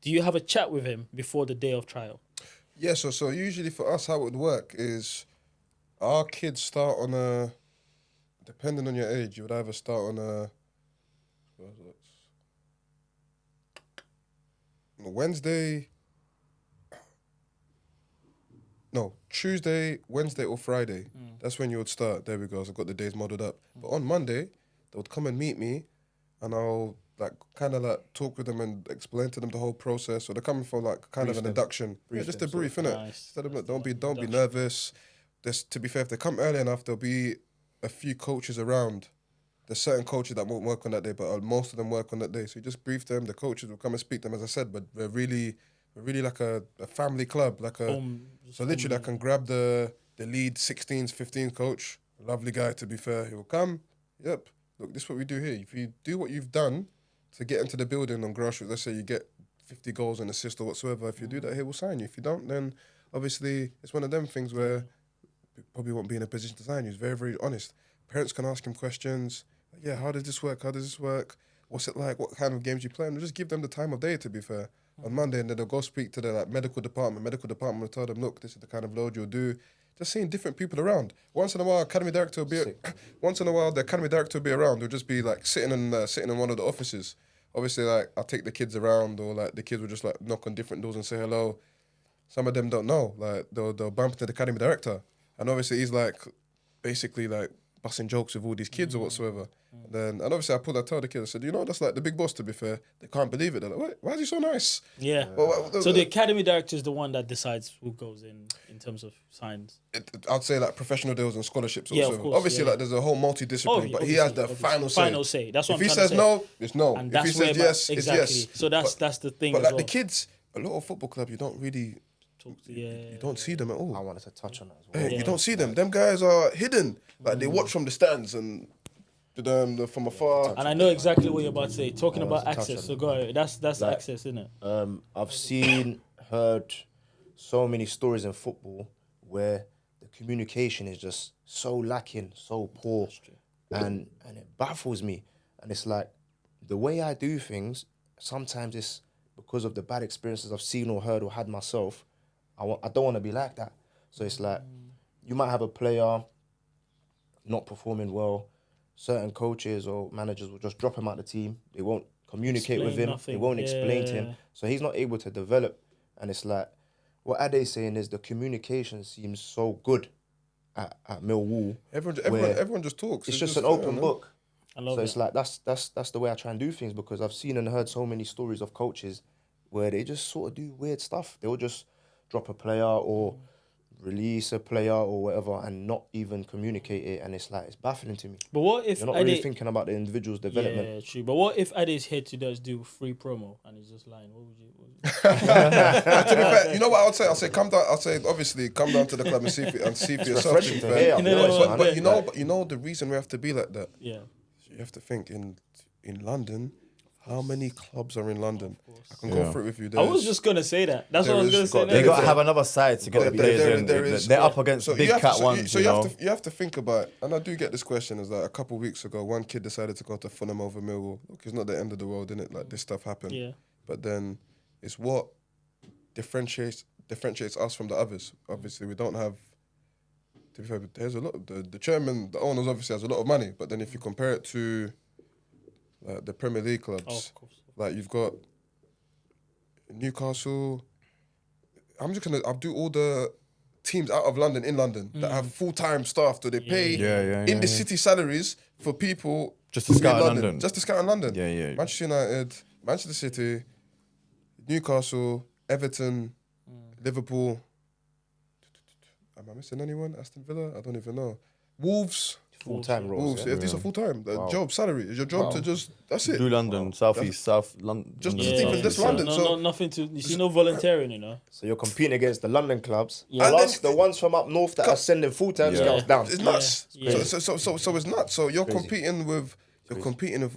[SPEAKER 2] Do you have a chat with him before the day of trial?
[SPEAKER 3] Yeah, so usually for us, how it would work is our kids start on depending on your age, you would either start on a Wednesday, no, Tuesday, Wednesday or Friday. That's when you would start. There we go. So I've got the days modelled up. But on Monday, they would come and meet me, and I'll like kind of like talk with them and explain to them the whole process. So they're coming for like kind of an induction. Just a brief, innit?
[SPEAKER 2] Nice.
[SPEAKER 3] Tell them, look, don't be nervous. To be fair, if they come early enough, there'll be a few coaches around. There's certain coaches that won't work on that day, but most of them work on that day. So you just brief them. The coaches will come and speak to them, as I said. But we're really like a family club, so literally I can grab the lead 16th, 15th coach, lovely guy to be fair. He will come. Yep, look, this is what we do here. If you do what you've done to get into the building on grassroots, let's say you get 50 goals and assists or whatsoever. If you do that, he will sign you. If you don't, then obviously it's one of them things where you probably won't be in a position to sign you. He's very, very honest. Parents can ask him questions. Yeah, how does this work? How does this work? What's it like? What kind of games you play? And just give them the time of day, to be fair. On Monday, and then they'll go speak to the medical department. Medical department will tell them, look, this is the kind of load you'll do. Just seeing different people around. Once in a while, the academy director will be around. They'll just be like sitting in one of the offices. Obviously, like I'll take the kids around, or like the kids will just like knock on different doors and say hello. Some of them don't know. Like they'll bump into the academy director, and obviously he's like basically like busting jokes with all these kids or whatsoever. And obviously I tell the kids, I said, you know, that's like the big boss, to be fair. They can't believe it. They're like, why is he so nice?
[SPEAKER 2] Yeah. So the academy director is the one that decides who goes in terms of signs.
[SPEAKER 3] I'd say like professional deals and scholarships.
[SPEAKER 2] Yeah,
[SPEAKER 3] also.
[SPEAKER 2] of course.
[SPEAKER 3] Obviously, like there's a whole multidiscipline, but he has the final say.
[SPEAKER 2] Final say. That's what
[SPEAKER 3] if
[SPEAKER 2] I'm
[SPEAKER 3] he
[SPEAKER 2] trying
[SPEAKER 3] says
[SPEAKER 2] to say.
[SPEAKER 3] no, it's no.
[SPEAKER 2] And
[SPEAKER 3] If he says yes,
[SPEAKER 2] exactly.
[SPEAKER 3] it's yes.
[SPEAKER 2] So that's the thing.
[SPEAKER 3] But
[SPEAKER 2] as
[SPEAKER 3] like
[SPEAKER 2] well.
[SPEAKER 3] the kids, a lot of football club, you don't really. You don't see them at all.
[SPEAKER 4] I wanted to touch on that as well.
[SPEAKER 3] Hey, you don't see them. Them guys are hidden. Like they watch from the stands and from afar.
[SPEAKER 2] And I know exactly what you're about to say. Talking about access. So go ahead. That's like, access, isn't it?
[SPEAKER 4] I've heard so many stories in football where the communication is just so lacking, so poor, and it baffles me. And it's like the way I do things. Sometimes it's because of the bad experiences I've seen or heard or had myself. I don't want to be like that. So it's like, you might have a player not performing well. Certain coaches or managers will just drop him out the team. They won't communicate with him. They won't explain to him. So he's not able to develop. And it's like, what Ade's saying is the communication seems so good at Millwall.
[SPEAKER 3] Everyone just talks.
[SPEAKER 4] It's just an open book.
[SPEAKER 2] I love
[SPEAKER 4] so it's like, that's the way I try and do things, because I've seen and heard so many stories of coaches where they just sort of do weird stuff. They'll just drop a player or release a player or whatever and not even communicate it, and it's like, it's baffling to me.
[SPEAKER 2] But what if
[SPEAKER 4] you're not really thinking about the individual's development?
[SPEAKER 2] Yeah, true. But what if Ade's here to just do free promo and he's just lying? What would you
[SPEAKER 3] to be fair, you know what I would say? I'll say come down. I'll say obviously come down to the club and see for yourself. To be fair. But you know the reason we have to be like that.
[SPEAKER 2] Yeah.
[SPEAKER 3] So you have to think in London. How many clubs are in London? I can go through it with you.
[SPEAKER 2] I was just going to say that. That's what I was going to say.
[SPEAKER 1] They got to have another side to get the players in. They're up against big cat ones.
[SPEAKER 3] So you have to think about, and I do get this question, is that a couple of weeks ago, one kid decided to go to Fulham over Millwall. Look, it's not the end of the world, innit? Like, this stuff happened.
[SPEAKER 2] Yeah.
[SPEAKER 3] But then it's what differentiates us from the others. Obviously, we don't have, to be fair, there's a lot of, the chairman, the owners obviously has a lot of money, but then if you compare it to the Premier League clubs, like you've got Newcastle. I'll do all the teams out of London, in London, that have full-time staff, so they pay in the city salaries for people
[SPEAKER 1] just to scout in London.
[SPEAKER 3] Just to scout in London.
[SPEAKER 1] Yeah.
[SPEAKER 3] Manchester United, Manchester City, Newcastle, Everton, Liverpool. Am I missing anyone? Aston Villa? I don't even know. Wolves.
[SPEAKER 4] Full-time roles.
[SPEAKER 3] Yeah, these are full-time. Job, salary. It's your job to just, that's it.
[SPEAKER 1] Do London, South East, South London.
[SPEAKER 3] Just even this London.
[SPEAKER 2] No, nothing to, you see no volunteering, you know.
[SPEAKER 4] So you're competing against the London clubs. Plus the ones from up north that are sending full-time scouts down.
[SPEAKER 3] It's nuts. So it's nuts. So you're competing with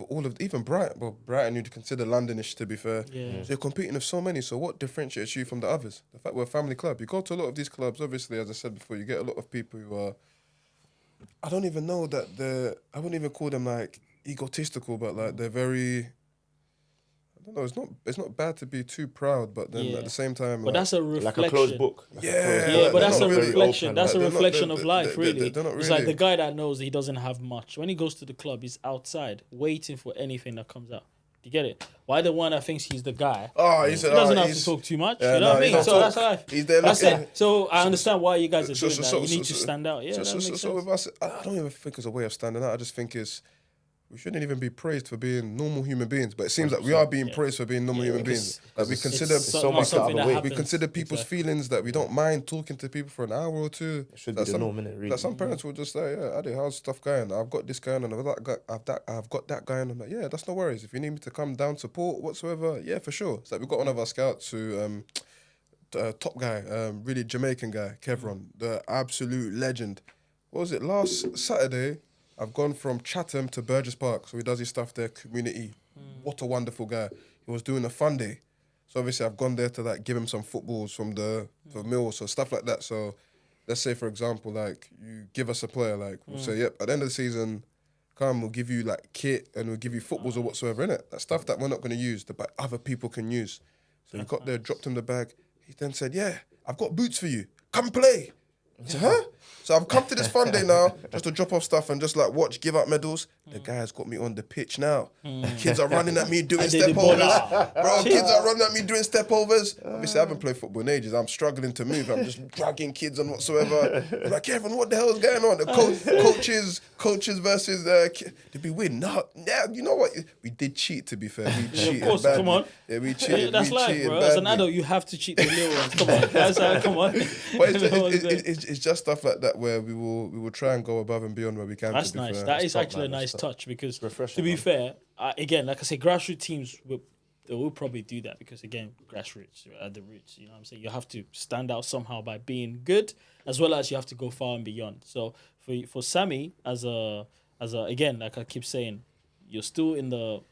[SPEAKER 3] all of, even Brighton. Well, Brighton you'd consider Londonish, to be fair.
[SPEAKER 2] Yeah.
[SPEAKER 3] So you're competing with so many. So what differentiates you from the others? The fact we're a family club. You go to a lot of these clubs, obviously, as I said before, you get a lot of people who are, I don't even know that I wouldn't even call them like egotistical, but like they're very, I don't know, it's not bad to be too proud, but then at the same time,
[SPEAKER 2] but that's a reflection.
[SPEAKER 4] Like a closed book.
[SPEAKER 2] But that's a reflection. That's a reflection of life, really. It's like the guy that knows he doesn't have much. When he goes to the club, he's outside waiting for anything that comes out. You get it? Why the one that thinks he's the guy?
[SPEAKER 3] Oh,
[SPEAKER 2] He doesn't have to talk too much.
[SPEAKER 3] Yeah,
[SPEAKER 2] you know what I
[SPEAKER 3] he
[SPEAKER 2] mean?
[SPEAKER 3] don't
[SPEAKER 2] So
[SPEAKER 3] talk.
[SPEAKER 2] that's life.
[SPEAKER 3] He's there
[SPEAKER 2] That's
[SPEAKER 3] looking.
[SPEAKER 2] it. So I understand why you guys are doing
[SPEAKER 3] So
[SPEAKER 2] that. You need to stand out. Yeah, that makes sense.
[SPEAKER 3] So with us, I don't even think it's a way of standing out. I just think we shouldn't even be praised for being normal human beings. But it seems like we are being praised for being normal human beings. Like we consider we consider people's feelings, that we don't mind talking to people for an hour or two.
[SPEAKER 4] It should be the norm, innit, really.
[SPEAKER 3] Like some parents will just say, yeah, Adi, how's stuff going? I've got this going on, I've got that going on. Like, yeah, that's no worries. If you need me to come down, support, whatsoever, yeah, for sure. It's like we've got one of our scouts who top guy, really Jamaican guy, Kevron, the absolute legend. What was it, last Saturday? I've gone from Chatham to Burgess Park, so he does his stuff there, community. What a wonderful guy. He was doing a fun day. So obviously I've gone there to like give him some footballs from the mill, so stuff like that. So let's say, for example, like you give us a player, like we'll say, yep, at the end of the season, come, we'll give you like kit and we'll give you footballs or whatsoever, innit? That stuff that we're not going to use, but other people can use. So he got there, dropped him the bag. He then said, yeah, I've got boots for you. Come play. I said, huh? So I've come to this fun day now just to drop off stuff and just like watch, give out medals. The guy's got me on the pitch now. Kids are running at me doing step overs. Bro, kids are running at me doing step overs. Obviously, I haven't played football in ages. I'm struggling to move. I'm just dragging kids and whatsoever. I'm like, Kevin, what the hell is going on? The coaches versus did we win? No, yeah, you know what? We did cheat, to be fair. We cheated.
[SPEAKER 2] Of course,
[SPEAKER 3] badly.
[SPEAKER 2] come on.
[SPEAKER 3] Yeah, we cheated.
[SPEAKER 2] That's life, bro. As an adult, you have to cheat the little ones. Come on, that's come on.
[SPEAKER 3] But it's just stuff like that where we will try and go above and beyond where we can.
[SPEAKER 2] That's nice. That is actually a nice touch because, to be fair, again, like I say, grassroots teams they will probably do that because, again, grassroots are at the roots. You know what I'm saying? You have to stand out somehow by being good, as well as you have to go far and beyond. So for Sammy, as a again, like I keep saying, you're still in the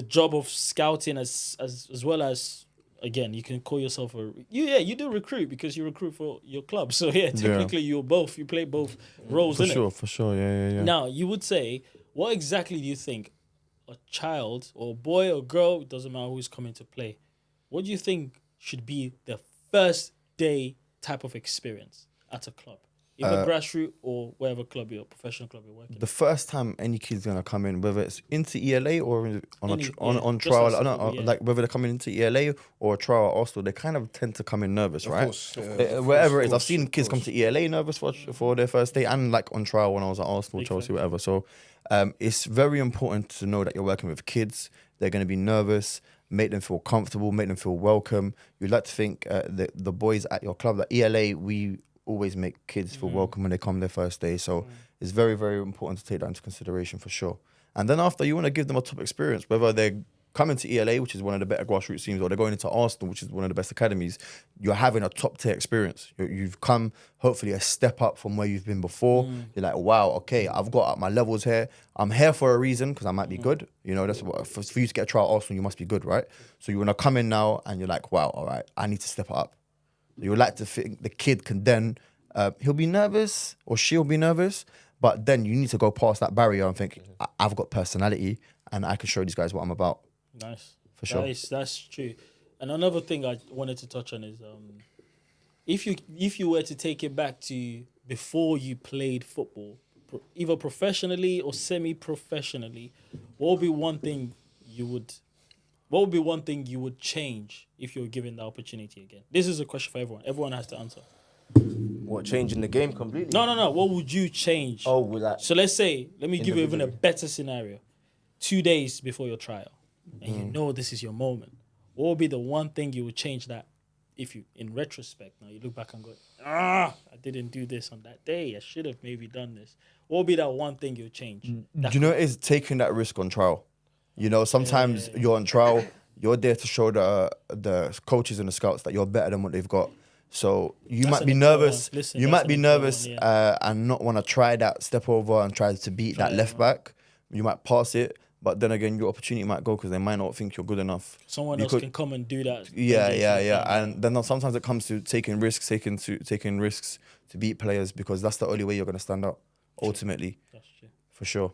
[SPEAKER 2] job of scouting as well as, again, you can call yourself you do recruit because you recruit for your club. So technically you play both roles, innit?
[SPEAKER 1] For sure, yeah.
[SPEAKER 2] Now, you would say, what exactly do you think a child or a boy or girl, it doesn't matter who's coming to play, what do you think should be the first day type of experience at a club? Either grassroots or whatever club professional club you're working.
[SPEAKER 1] The first time any kid's gonna come in, whether it's into ELA or on
[SPEAKER 2] just
[SPEAKER 1] trial,
[SPEAKER 2] like
[SPEAKER 1] like whether they're coming into ELA or a trial at Arsenal, they kind of tend to come in nervous, right?
[SPEAKER 3] Course, yeah,
[SPEAKER 1] wherever it is, I've seen kids come to ELA nervous for their first day, and like on trial when I was at Arsenal, Chelsea, whatever. So it's very important to know that you're working with kids. They're going to be nervous. Make them feel comfortable. Make them feel welcome. You'd like to think the boys at your club, like ELA, we always make kids feel welcome when they come their first day. So it's very, very important to take that into consideration for sure. And then after, you want to give them a top experience, whether they're coming to ELA, which is one of the better grassroots teams, or they're going into Arsenal, which is one of the best academies. You're having a top tier experience. You've come hopefully a step up from where you've been before. You're like, wow, okay, I've got up my levels here. I'm here for a reason because I might be good. You know, that's what, for you to get a trial at Arsenal, you must be good, right? So you want to come in now and you're like, wow, all right, I need to step it up. You would like to think the kid can then, he'll be nervous or she'll be nervous, but then you need to go past that barrier and think, I've got personality and I can show these guys what I'm about.
[SPEAKER 2] Nice.
[SPEAKER 1] For sure.
[SPEAKER 2] That's true. And another thing I wanted to touch on is if you were to take it back to before you played football, either professionally or semi-professionally, what would be one thing you would change if you were given the opportunity again? This is a question for everyone. Everyone has to answer.
[SPEAKER 4] What, changing the game completely?
[SPEAKER 2] No. What would you change?
[SPEAKER 4] Oh, with that.
[SPEAKER 2] So let me give you even a better scenario. 2 days before your trial, and you know this is your moment. What would be the one thing you would change that if you, in retrospect, now you look back and go, I didn't do this on that day. I should have maybe done this. What would be that one thing you would change?
[SPEAKER 1] Do you know it is taking that risk on trial? You know, sometimes you're on trial, you're there to show the coaches and the scouts that you're better than what they've got. So you might be nervous. You might be nervous and not want to try that step over and try to beat that left back. You might pass it, but then again, your opportunity might go because they might not think you're good enough.
[SPEAKER 2] Someone else can come and do that.
[SPEAKER 1] Yeah. And then sometimes it comes to taking risks to beat players because that's the only way you're going to stand out. Ultimately,
[SPEAKER 2] That's true.
[SPEAKER 1] For sure.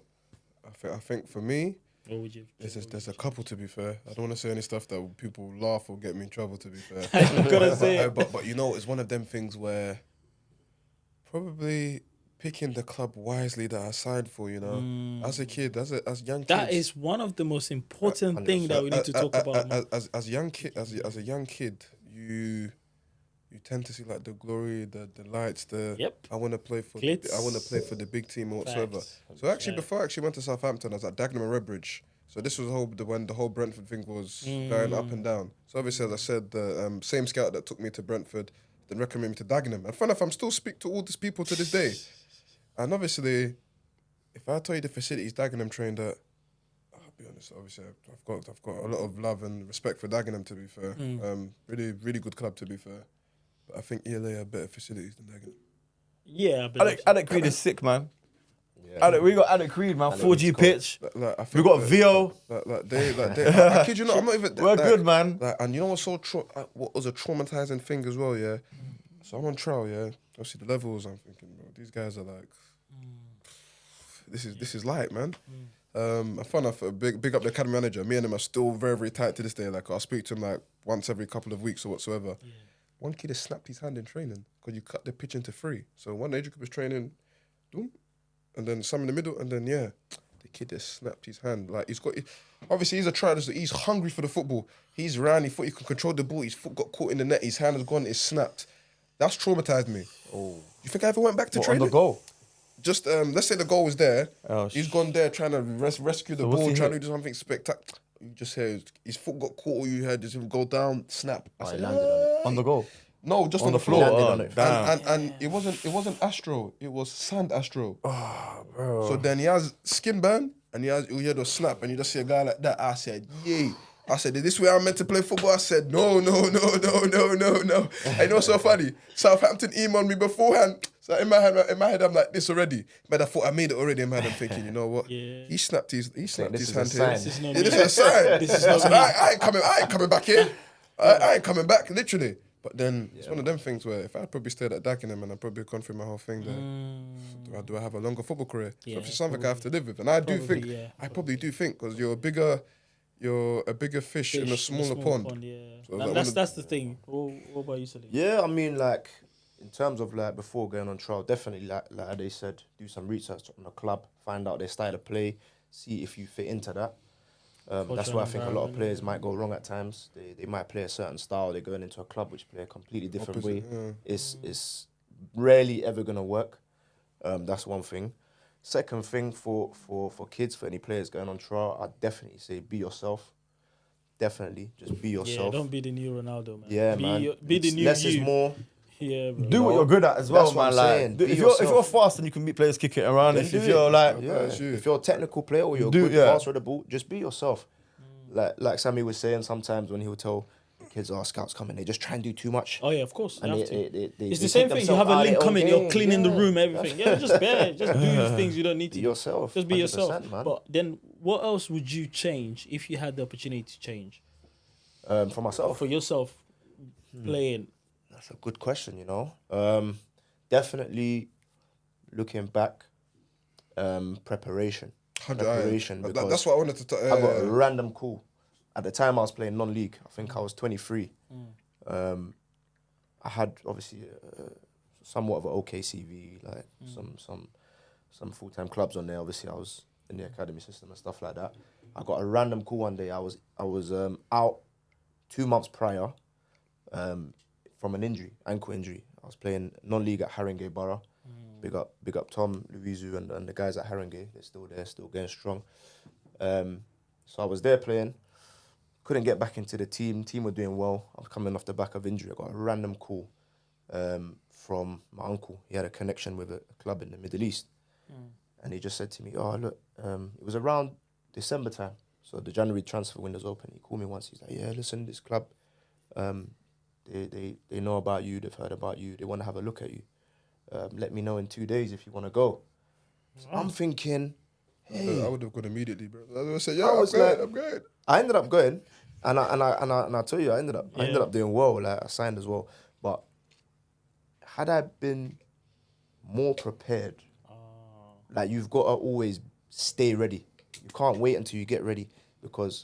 [SPEAKER 3] I think for me,
[SPEAKER 2] What would you?
[SPEAKER 3] there's a couple, to be fair. I don't want to say any stuff that people laugh or get me in trouble, to be fair.
[SPEAKER 2] I'm gonna say it.
[SPEAKER 3] But you know, it's one of them things where probably picking the club wisely that I signed for, you know. As a kid, as young kids.
[SPEAKER 2] That is one of the most important things that we need to talk about. Man.
[SPEAKER 3] As a young kid, you tend to see like the glory, the lights, I want to play for the big team or whatsoever.
[SPEAKER 2] Facts.
[SPEAKER 3] So actually, before I actually went to Southampton, I was at Dagenham and Redbridge. So this was when the whole Brentford thing was going up and down. So obviously, as I said, the same scout that took me to Brentford then recommended me to Dagenham. And fun enough, I'm still speak to all these people to this day. And obviously, if I tell you the facilities Dagenham trained at, I'll be honest. Obviously, I've got a lot of love and respect for Dagenham. To be fair, really, really good club. To be fair, but I think ELA have better facilities than Dagenham.
[SPEAKER 2] Yeah,
[SPEAKER 1] Alec Creed is sick, man. Yeah. We got Alec Creed, man. 4G pitch. We got VO.
[SPEAKER 3] I kid you not, I'm not even.
[SPEAKER 1] We're good, man.
[SPEAKER 3] And you know what's what was a traumatizing thing as well, yeah. So I'm on trial, yeah. Obviously the levels, I'm thinking, bro, these guys are like, this is light, man. And fun enough, big up the academy manager. Me and him are still very, very tight to this day. Like I'll speak to him like once every couple of weeks or whatsoever. Yeah. One kid has snapped his hand in training because you cut the pitch into 3. So one age group was training, boom, and then some in the middle, and then the kid just snapped his hand. Like obviously he's a trial. He's hungry for the football. He's ran. He thought he could control the ball. His foot got caught in the net. His hand has gone. It's snapped. That's traumatized me. Oh, you think I ever went back to training?
[SPEAKER 1] On the goal?
[SPEAKER 3] Just let's say the goal was there. He's gone there trying to rescue the ball, trying to do something spectacular. You just hear his foot got caught. All you heard is him go down, snap. I said,
[SPEAKER 4] landed on it.
[SPEAKER 1] On the goal.
[SPEAKER 3] No, just on the floor.
[SPEAKER 1] And
[SPEAKER 3] it wasn't Astro. It was Sand Astro.
[SPEAKER 1] Oh, bro.
[SPEAKER 3] So then he has skin burn and you hear the snap and you just see a guy like that. I said, yay. I said, is this where I'm meant to play football? I said, no. And you know what's so funny? Southampton emailed me beforehand. So in my head, I'm like this already. But I thought I made it already in my head. I'm thinking, you know what?
[SPEAKER 2] Yeah.
[SPEAKER 3] He snapped his hand here.
[SPEAKER 2] This is not me.
[SPEAKER 3] This is a sign.
[SPEAKER 2] This is not me.
[SPEAKER 3] I ain't coming back here. I ain't coming back, literally. But then it's one of them things where if I probably stayed at Dagenham and I probably gone through my whole thing there, do I have a longer football career?
[SPEAKER 2] Yeah,
[SPEAKER 3] so it's something I have to live with. And I probably do think, because you're a bigger fish in a smaller pond.
[SPEAKER 2] Yeah.
[SPEAKER 3] So
[SPEAKER 2] and that's the thing. What about you, Salim?
[SPEAKER 4] Yeah, I mean, like, in terms of, like, before going on trial, definitely, like they said, do some research on the club, find out their style of play, see if you fit into that. That's why I think a lot of players might go wrong at times. They might play a certain style. They're going into a club which play a completely different way. Yeah. It's rarely ever going to work. That's one thing. Second thing for kids, for any players going on trial, I'd definitely say be yourself. Definitely, just be yourself.
[SPEAKER 2] Yeah, don't be the new Ronaldo, man.
[SPEAKER 4] Yeah, man.
[SPEAKER 2] Be the new
[SPEAKER 4] less
[SPEAKER 2] you.
[SPEAKER 4] is more.
[SPEAKER 2] Yeah, bro.
[SPEAKER 1] Do what you're good at as well,
[SPEAKER 4] That's what
[SPEAKER 1] man.
[SPEAKER 4] I'm
[SPEAKER 1] Like,
[SPEAKER 4] saying.
[SPEAKER 1] if you're fast and you can meet players kicking around, if you're like,
[SPEAKER 4] if you're a technical player or you're a good passer of the ball, just be yourself. Like Sammy was saying, sometimes when he would tell the kids, scouts coming, they just try and do too much.
[SPEAKER 2] Oh yeah, of course.
[SPEAKER 4] And
[SPEAKER 2] it's the same thing. You have a link coming, you're cleaning the room, everything. Yeah, just do things you don't need to.
[SPEAKER 4] Be yourself.
[SPEAKER 2] Just be yourself.
[SPEAKER 4] Man.
[SPEAKER 2] But then, what else would you change if you had the opportunity to change?
[SPEAKER 4] For myself,
[SPEAKER 2] for yourself, playing.
[SPEAKER 4] That's a good question. You know, definitely looking back, preparation. Because
[SPEAKER 3] that's what I wanted to.
[SPEAKER 4] I got a random call. At the time, I was playing non-league. I think I was 23. I had obviously somewhat of an okay CV, like some full-time clubs on there. Obviously, I was in the academy system and stuff like that. I got a random call one day. I was out 2 months prior from an injury, ankle injury. I was playing non-league at Haringey Borough. Big up Tom, Louisu, and the guys at Haringey. They're still there, still going strong. So I was there playing. Couldn't get back into the team. Team were doing well. I was coming off the back of injury. I got a random call from my uncle. He had a connection with a club in the Middle East. And he just said to me, look, it was around December time. So the January transfer window's open. He called me once. He's like, yeah, listen, this club, they know about you. They've heard about you. They want to have a look at you. Let me know in 2 days if you want to go. So I'm thinking, hey.
[SPEAKER 3] I would have gone immediately, bro. I would have said, I'm going.
[SPEAKER 4] I ended up going, and I tell you, I ended up doing well. Like I signed as well, but had I been more prepared, like you've got to always stay ready. You can't wait until you get ready, because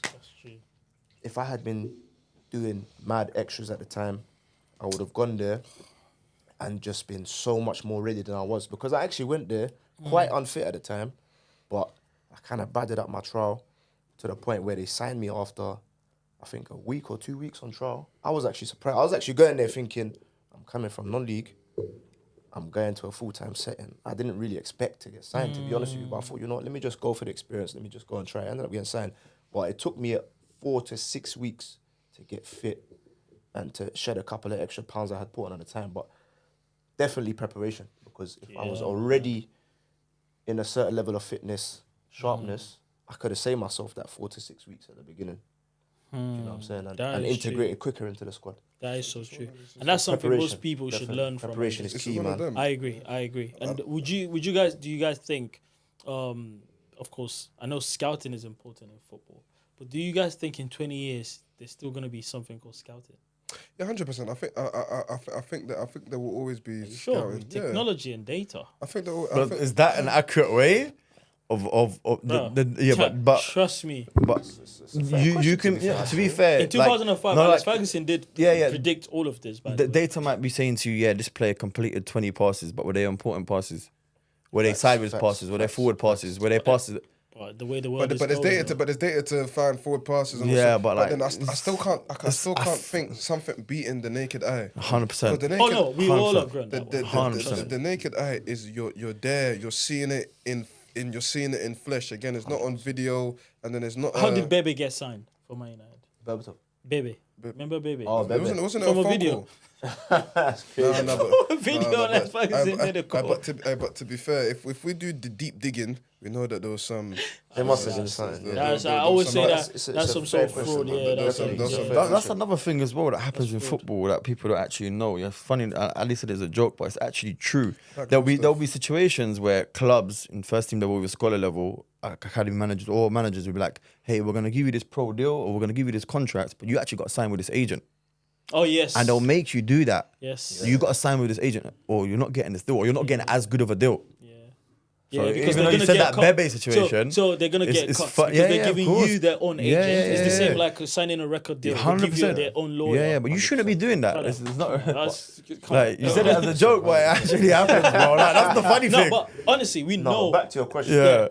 [SPEAKER 4] if I had been doing mad extras at the time, I would have gone there and just been so much more ready than I was, because I actually went there quite unfit at the time, but I kind of battered up my trial to the point where they signed me after, I think, a week or 2 weeks on trial. I was actually surprised. I was actually going there thinking, I'm coming from non-league, I'm going to a full-time setting. I didn't really expect to get signed, to be honest with you, but I thought, you know what, let me just go for the experience, let me just go and try. I ended up getting signed, but it took me 4 to 6 weeks to get fit and to shed a couple of extra pounds I had put on at the time, but definitely preparation, because if I was already in a certain level of fitness, sharpness, I could have saved myself that 4 to 6 weeks at the beginning. Do you know what I'm saying? And integrated quicker into the squad.
[SPEAKER 2] That is so true, and that's something most people should learn from.
[SPEAKER 4] Preparation is key, man.
[SPEAKER 2] I agree. And do you guys think? Of course, I know scouting is important in football, but do you guys think in 20 years there's still going to be something called scouting?
[SPEAKER 3] Yeah, 100%. I think there will always be
[SPEAKER 2] Sure,
[SPEAKER 3] scouting.
[SPEAKER 2] with technology and data.
[SPEAKER 3] I think there will,
[SPEAKER 1] But is that an accurate way of but
[SPEAKER 2] trust me.
[SPEAKER 1] But you can, to be fair,
[SPEAKER 2] In 2005, Alex Ferguson did predict all of this.
[SPEAKER 1] The data might be saying to you, this player completed 20 passes, but were they important passes? Were they sideways passes? Were they forward passes? Were they passes?
[SPEAKER 2] The way the world
[SPEAKER 3] but there's data to find forward passes. And but then I still can't think something beating the naked eye.
[SPEAKER 1] 100%.
[SPEAKER 2] We all have grown.
[SPEAKER 3] The naked eye is you're there. You're seeing it in flesh. Again, it's not on video, and then it's not.
[SPEAKER 2] How did Bebe get signed for Man United? Bebe. Remember Bebe?
[SPEAKER 4] Oh, Bebe.
[SPEAKER 3] It wasn't
[SPEAKER 2] From
[SPEAKER 3] a
[SPEAKER 2] a video.
[SPEAKER 3] call. But to be fair, if we do the deep digging, we know that there was some.
[SPEAKER 4] They must have been something.
[SPEAKER 2] I always say that's some sort of fraud.
[SPEAKER 1] That's another thing as well that happens in football that people don't actually know. Yeah, funny. At least it is a joke, but it's actually true. There'll be situations where clubs in first team level, with scholar level, academy managers or managers will be like, "Hey, we're gonna give you this pro deal, or we're gonna give you this contract, but you actually got to sign with this agent."
[SPEAKER 2] Oh yes.
[SPEAKER 1] And they'll make you do that.
[SPEAKER 2] Yes.
[SPEAKER 1] You got to sign with this agent, or you're not getting this deal, or you're not getting as good of a deal.
[SPEAKER 2] Yeah,
[SPEAKER 1] so
[SPEAKER 2] because
[SPEAKER 1] even though you said that Bebe situation,
[SPEAKER 2] so they're gonna get cut because they're giving you their own agent. It's the same like signing a record deal. 100%. Give you their own lawyer.
[SPEAKER 1] Yeah, but you shouldn't be doing that. It's not
[SPEAKER 2] like
[SPEAKER 1] you said it as a joke, but it actually happens, bro. Like, that's the funny thing.
[SPEAKER 2] No, but honestly, we know.
[SPEAKER 4] Back to your question.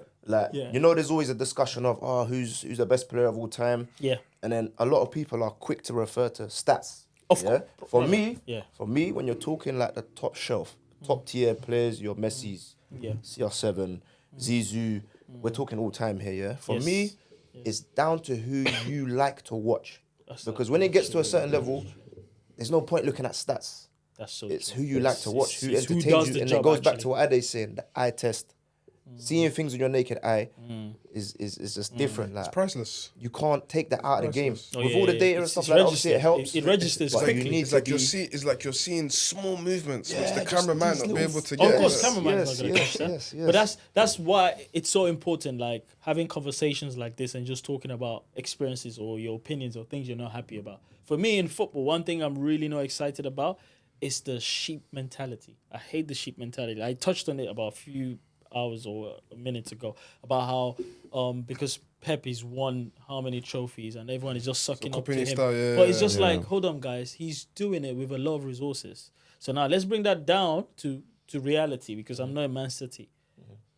[SPEAKER 4] You know, there's always a discussion of who's the best player of all time.
[SPEAKER 2] Yeah.
[SPEAKER 4] And then a lot of people are quick to refer to stats.
[SPEAKER 2] Of course.
[SPEAKER 4] For me, when you're talking like the top shelf, top tier players, your Messi's, CR7, Zizou, we're talking all time here, yeah? For me, it's down to who you like to watch. Because when it gets to a certain level, there's no point looking at stats. It's who you like to watch, who entertains you. And it goes back to what Ade's saying, the eye test. Seeing things with your naked eye is just different. Like,
[SPEAKER 3] it's priceless.
[SPEAKER 4] You can't take that out of the game. With all the data and stuff like that, obviously it helps.
[SPEAKER 2] It registers
[SPEAKER 4] but
[SPEAKER 2] quickly.
[SPEAKER 4] You need
[SPEAKER 3] it's like you're seeing small movements which the camera might not be able to
[SPEAKER 2] Of
[SPEAKER 3] get.
[SPEAKER 2] course, cameraman is not going to catch that. But that's why it's so important, like having conversations like this and just talking about experiences or your opinions or things you're not happy about. For me in football, one thing I'm really not excited about is the sheep mentality. I hate the sheep mentality. I touched on it about a few hours or minutes ago about how because Pep has won how many trophies and everyone is just sucking up to him. But it's just like, hold on guys, he's doing it with a lot of resources. So now let's bring that down to reality, because I'm not in Man City.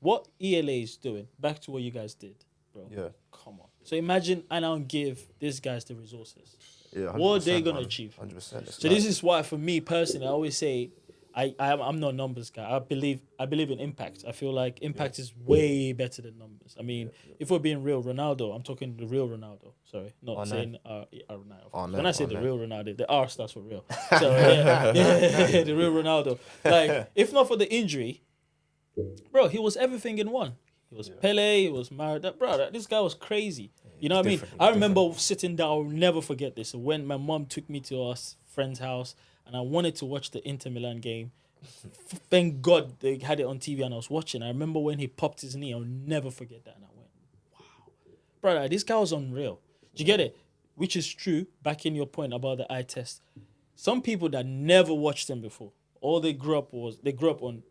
[SPEAKER 2] What ELA is doing, back to what you guys did, bro. Yeah. Come on. So imagine I now give these guys the resources. Yeah, what are they gonna achieve?
[SPEAKER 4] 100%.
[SPEAKER 2] So this is why for me personally, I always say I'm not a numbers guy. I believe in impact. I feel like impact is way better than numbers. I mean, if we're being real, Ronaldo, I'm talking the real Ronaldo. Sorry, not saying Ronaldo. When I say the real Ronaldo, the R stands for real. So the real Ronaldo. Like, if not for the injury, bro, he was everything in one. He was Pele, he was Maradona. Bro, this guy was crazy. You know what I mean? I remember sitting down, I'll never forget this. When my mom took me to our friend's house, and I wanted to watch the Inter Milan game. Thank God they had it on TV and I was watching. I remember when he popped his knee. I'll never forget that. And I went, wow. Brother, this guy was unreal. Do you get it? Which is true, back in your point about the eye test. Some people that never watched them before, all they grew up on,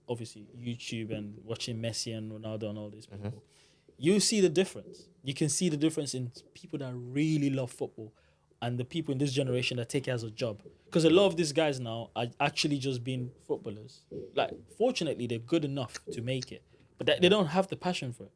[SPEAKER 2] obviously, YouTube and watching Messi and Ronaldo and all these people. You see the difference. You can see the difference in people that really love football and the people in this generation that take it as a job. Because a lot of these guys now are actually just being footballers. Like, fortunately, they're good enough to make it, but they don't have the passion for it.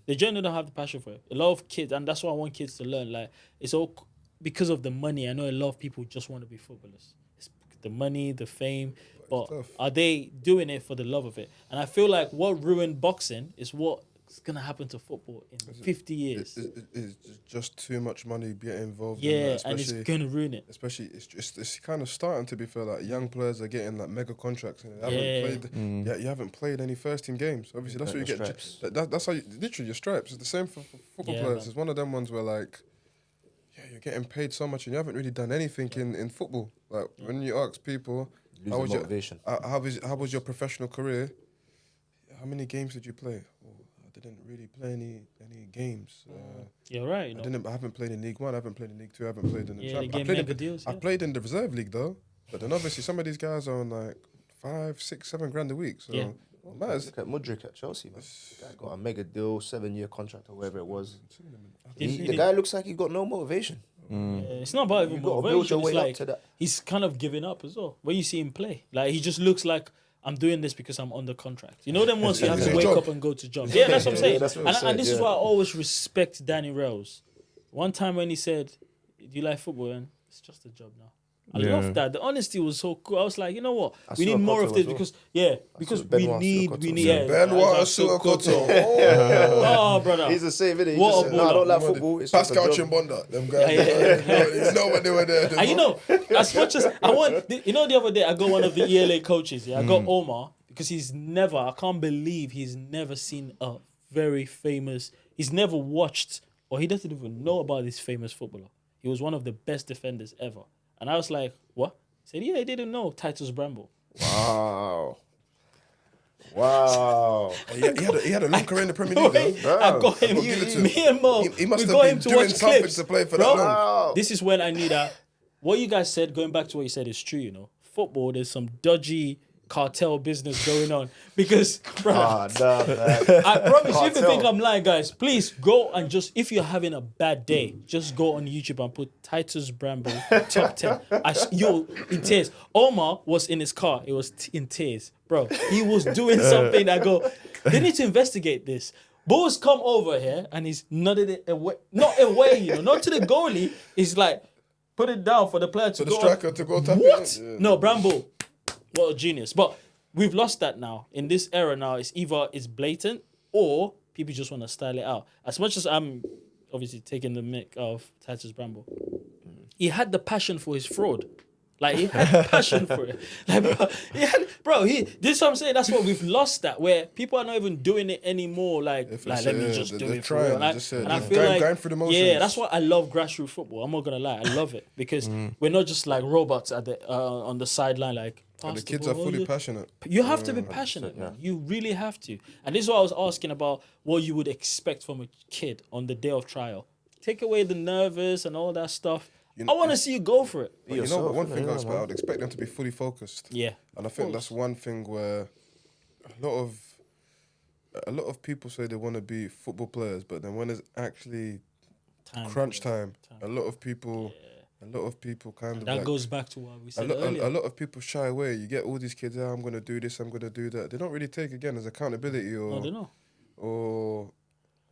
[SPEAKER 2] They generally don't have the passion for it. A lot of kids, and that's why I want kids to learn. Like, it's all because of the money. I know a lot of people just want to be footballers. It's the money, the fame, but are they doing it for the love of it? And I feel like what ruined boxing is what's gonna happen to football in 50 years.
[SPEAKER 3] It's just too much money getting involved.
[SPEAKER 2] Yeah,
[SPEAKER 3] in that,
[SPEAKER 2] and it's gonna ruin it.
[SPEAKER 3] Especially, it's kind of starting to be feel like young players are getting like mega contracts and you haven't played any first team games. Obviously, that's what you get. That's how you, literally your stripes. It's the same for football players. Man. It's one of them ones where like, you're getting paid so much and you haven't really done anything in football. Like when you ask people, how was your professional career? How many games did you play? I didn't really play any games.
[SPEAKER 2] You're right.
[SPEAKER 3] I haven't played in League One. I haven't played in League Two. I haven't played in the I played in the reserve league though. But then obviously some of these guys are on like 5, 6, 7 grand a week. So
[SPEAKER 4] look at Mudryk at Chelsea. Man. The guy got a mega deal, 7-year contract or whatever it was. The guy looks like he got no motivation.
[SPEAKER 2] It's not about even motivation. It's like he's kind of giving up as well. When you see him play, like he just looks like, I'm doing this because I'm under contract. You know them ones you have to wake up and go to job. Yeah, that's what I'm saying. And this is why I always respect Danny Rose. One time when he said, "Do you like football?" And it's just a job now. I love that. The honesty was so cool. I was like, you know what? We need more of this because we need.
[SPEAKER 3] Benoit Suakoto.
[SPEAKER 2] Oh, brother.
[SPEAKER 4] He's the same, isn't he? I don't like football.
[SPEAKER 3] Pascal Chimbonda. Them guys. No one they were there.
[SPEAKER 2] And you know, as much as I want, the other day I got one of the ELA coaches. Yeah, I got Omar because I can't believe he's never seen a very famous. He's never watched or he doesn't even know about this famous footballer. He was one of the best defenders ever. And I was like, what? He said, he didn't know Titus Bramble.
[SPEAKER 3] Wow. He had a long career in the Premier League, though.
[SPEAKER 2] I got him. Me and Mo,
[SPEAKER 3] he must
[SPEAKER 2] we
[SPEAKER 3] have
[SPEAKER 2] got
[SPEAKER 3] been
[SPEAKER 2] him to
[SPEAKER 3] doing
[SPEAKER 2] watch
[SPEAKER 3] something
[SPEAKER 2] clips.
[SPEAKER 3] to play for
[SPEAKER 2] Bro,
[SPEAKER 3] that long.
[SPEAKER 2] this is when I need what you guys said, going back to what you said is true, you know. Football, there's some dodgy cartel business going on because, bro, I promise you, if you think I'm lying, guys, please go and if you're having a bad day, just go on YouTube and put Titus Bramble top 10. You're in tears. Omar was in his car. He was in tears, bro. He was doing something. I go, they need to investigate this. Bo's come over here and he's nodded it away, not away, you know, not to the goalie. He's like, put it down for the player to go.
[SPEAKER 3] The striker to go tap it.
[SPEAKER 2] What? No, Bramble. What a genius. But we've lost that now. In this era now, it's either it's blatant or people just want to style it out. As much as I'm obviously taking the mick of Titus Bramble, he had the passion for his fraud. Like, he had passion for it. Like, this is what I'm saying. That's what we've lost that, where people are not even doing it anymore. Like let me just do it for real. And I feel like,
[SPEAKER 3] going through the motions.
[SPEAKER 2] That's why I love grassroots football. I'm not going to lie. I love it because we're not just like robots at the on the sideline, like,
[SPEAKER 3] and the kids are fully passionate.
[SPEAKER 2] You have to be passionate, man. You really have to. And this is what I was asking about, what you would expect from a kid on the day of trial. Take away the nervous and all that stuff. I want to see you go for it.
[SPEAKER 3] But one thing I would expect them to be fully focused.
[SPEAKER 2] Yeah.
[SPEAKER 3] And I think that's one thing where a lot of people say they want to be football players, but then when it's actually crunch time, a lot of people kind of
[SPEAKER 2] that goes back to what we said earlier.
[SPEAKER 3] A lot of people shy away. You get all these kids, I'm going to do this, I'm going to do that. They don't really take, again, as accountability or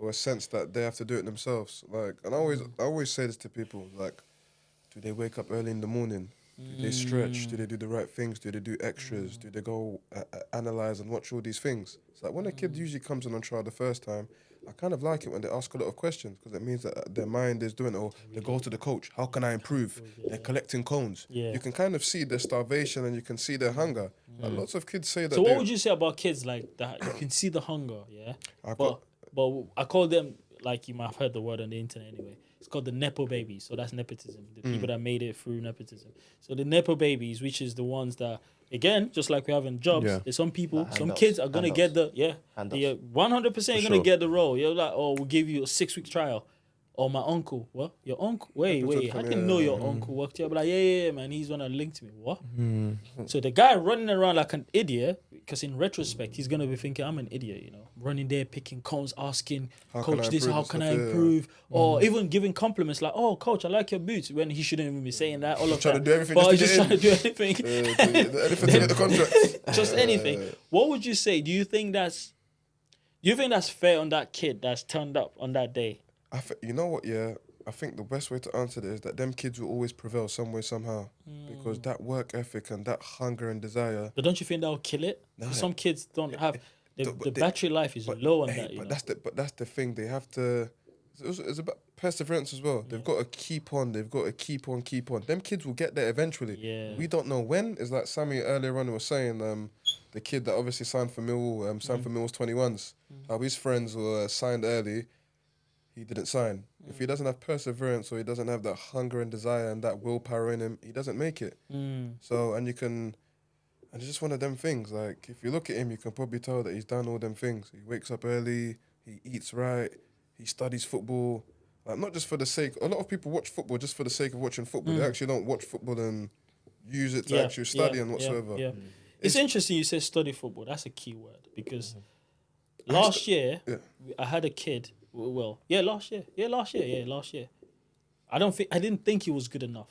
[SPEAKER 3] a sense that they have to do it themselves. Like, and I always say this to people, like, do they wake up early in the morning? Do they stretch? Do they do the right things? Do they do extras? Do they go analyze and watch all these things? It's like when a kid usually comes in on trial the first time, I kind of like it when they ask a lot of questions because it means that their mind is doing it. Or they go to the coach, how can I improve? They're collecting cones. Yeah. You can kind of see their starvation and you can see their hunger. Like lots of kids say that.
[SPEAKER 2] So what would you say about kids like that? You can see the hunger, yeah? But I call them, like you might have heard the word on the internet anyway, it's called the Nepo babies. So that's nepotism. The people that made it through nepotism. So the Nepo babies, which is the ones that, again, just like we have in jobs, there's some people, some kids are going to get the, 100% going to get the role. You're like, we'll give you a 6-week trial. Or my uncle, what? Your uncle? Wait, I didn't know your uncle worked here. But like, yeah, man, he's one that linked me. What? So the guy running around like an idiot, because in retrospect, he's gonna be thinking, I'm an idiot, you know, running there, picking cones, asking
[SPEAKER 3] How can
[SPEAKER 2] coach
[SPEAKER 3] I
[SPEAKER 2] this,
[SPEAKER 3] improve
[SPEAKER 2] how
[SPEAKER 3] this
[SPEAKER 2] can I
[SPEAKER 3] stuff? Yeah.
[SPEAKER 2] improve, or even giving compliments like, oh, coach, I like your boots, when he shouldn't even be saying that. All of
[SPEAKER 3] Trying
[SPEAKER 2] that,
[SPEAKER 3] to do everything
[SPEAKER 2] but
[SPEAKER 3] just to
[SPEAKER 2] just
[SPEAKER 3] get
[SPEAKER 2] trying to do anything,
[SPEAKER 3] Anything to get the contract.
[SPEAKER 2] just anything. What would you say? Do you think that's fair on that kid that's turned up on that day?
[SPEAKER 3] You know what? Yeah, I think the best way to answer this is that them kids will always prevail some way, somehow, because that work ethic and that hunger and desire.
[SPEAKER 2] But don't you think that'll kill it?
[SPEAKER 3] No,
[SPEAKER 2] Some kids don't have the battery life is low on that. You know?
[SPEAKER 3] That's the thing. They have to. It's about perseverance as well. They've got to keep on. They've got to keep on. Them kids will get there eventually.
[SPEAKER 2] Yeah.
[SPEAKER 3] We don't know when. It's like Sammy earlier on was saying. The kid that obviously signed for Millwall, signed for Millwall's 21s. How his friends were signed early. He didn't sign. If he doesn't have perseverance or he doesn't have that hunger and desire and that willpower in him, he doesn't make it. So, and it's just one of them things. Like, if you look at him, you can probably tell that he's done all them things. He wakes up early, he eats right, he studies football. Like, not just for the sake, a lot of people watch football just for the sake of watching football. They actually don't watch football and use it to actually study and whatsoever.
[SPEAKER 2] Yeah. It's interesting you say study football. That's a key word because last year, I had a kid. Last year. I didn't think he was good enough.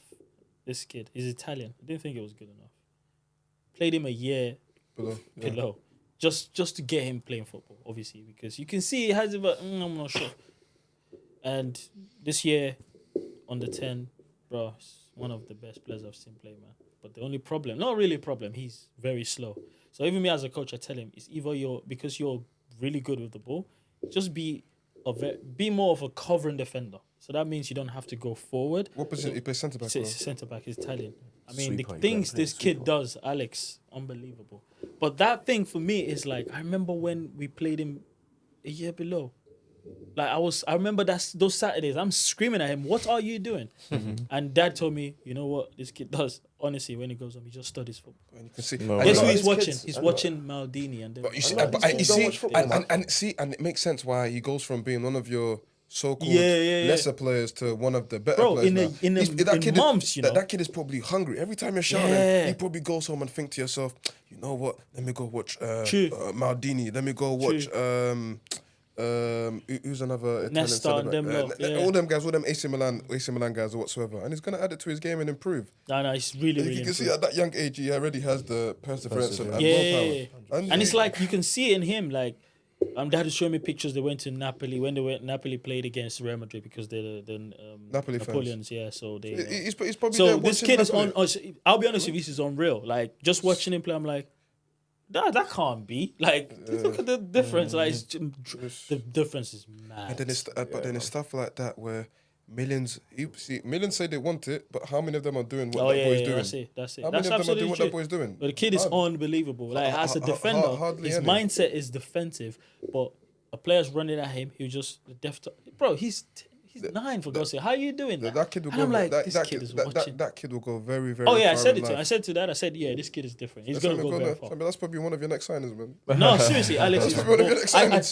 [SPEAKER 2] This kid, he's Italian. I didn't think he was good enough. Played him a year below. Just to get him playing football, obviously, because you can see he has it, but I'm not sure. And this year, under 10, bro, he's one of the best players I've seen play, man. But the only problem, not really a problem, he's very slow. So even me as a coach, I tell him, it's either because you're really good with the ball, just be more of a covering defender. So that means you don't have to go forward.
[SPEAKER 3] What position? He plays centre back.
[SPEAKER 2] Centre back is Italian. I mean,
[SPEAKER 1] Sweeper,
[SPEAKER 2] the things this kid does, Alex, unbelievable. But that thing for me is like, I remember when we played him a year below. Like I remember those Saturdays, I'm screaming at him, what are you doing? And Dad told me, you know what this kid does? Honestly, when he goes home, he just studies football.
[SPEAKER 3] And you can see.
[SPEAKER 2] Guess who he's watching? He's watching Maldini. And
[SPEAKER 3] and it makes sense why he goes from being one of your so-called lesser players to one of the better players.
[SPEAKER 2] In months, you know.
[SPEAKER 3] That kid is probably hungry. Every time you're shouting, he probably goes home and think to yourself, you know what? Let me go watch Maldini. Let me go watch who's another Italian
[SPEAKER 2] Nesta and them
[SPEAKER 3] all them guys, all them AC Milan guys or whatsoever, and he's gonna add it to his game and improve.
[SPEAKER 2] No, it's really, really.
[SPEAKER 3] You can see at that young age he already has the perseverance and willpower.
[SPEAKER 2] And it's like you can see it in him. Like, Dad was showing me pictures. They went to Napoli when Napoli played against Real Madrid because they're the
[SPEAKER 3] Napoli
[SPEAKER 2] Napoleons. Yeah, so they.
[SPEAKER 3] He's probably
[SPEAKER 2] so
[SPEAKER 3] there
[SPEAKER 2] this kid
[SPEAKER 3] Napoli.
[SPEAKER 2] is on. I'll be honest with you, this is unreal. Like just watching him play, I'm like, that can't be. Like, look at the difference. Like, the difference is mad.
[SPEAKER 3] And then it's stuff like that where millions say they want it, but how many of them are doing what that boy's doing?
[SPEAKER 2] That's it.
[SPEAKER 3] How many of them are doing what that boy's doing?
[SPEAKER 2] But the kid is unbelievable. Like, as a defender, his mindset is defensive, but a player's running at him, he'll just bro, he's 9 for God's sake. How are you doing that?
[SPEAKER 3] That kid will
[SPEAKER 2] and
[SPEAKER 3] go.
[SPEAKER 2] I'm like,
[SPEAKER 3] that
[SPEAKER 2] kid is
[SPEAKER 3] kid,
[SPEAKER 2] watching.
[SPEAKER 3] that kid will go very, very.
[SPEAKER 2] Oh yeah, I
[SPEAKER 3] far
[SPEAKER 2] said
[SPEAKER 3] in
[SPEAKER 2] it to him.
[SPEAKER 3] life.
[SPEAKER 2] I said to Dad, I said, yeah, this kid is different. He's gonna go very far.
[SPEAKER 3] That's probably one of your next signings, man.
[SPEAKER 2] No, seriously, Alex.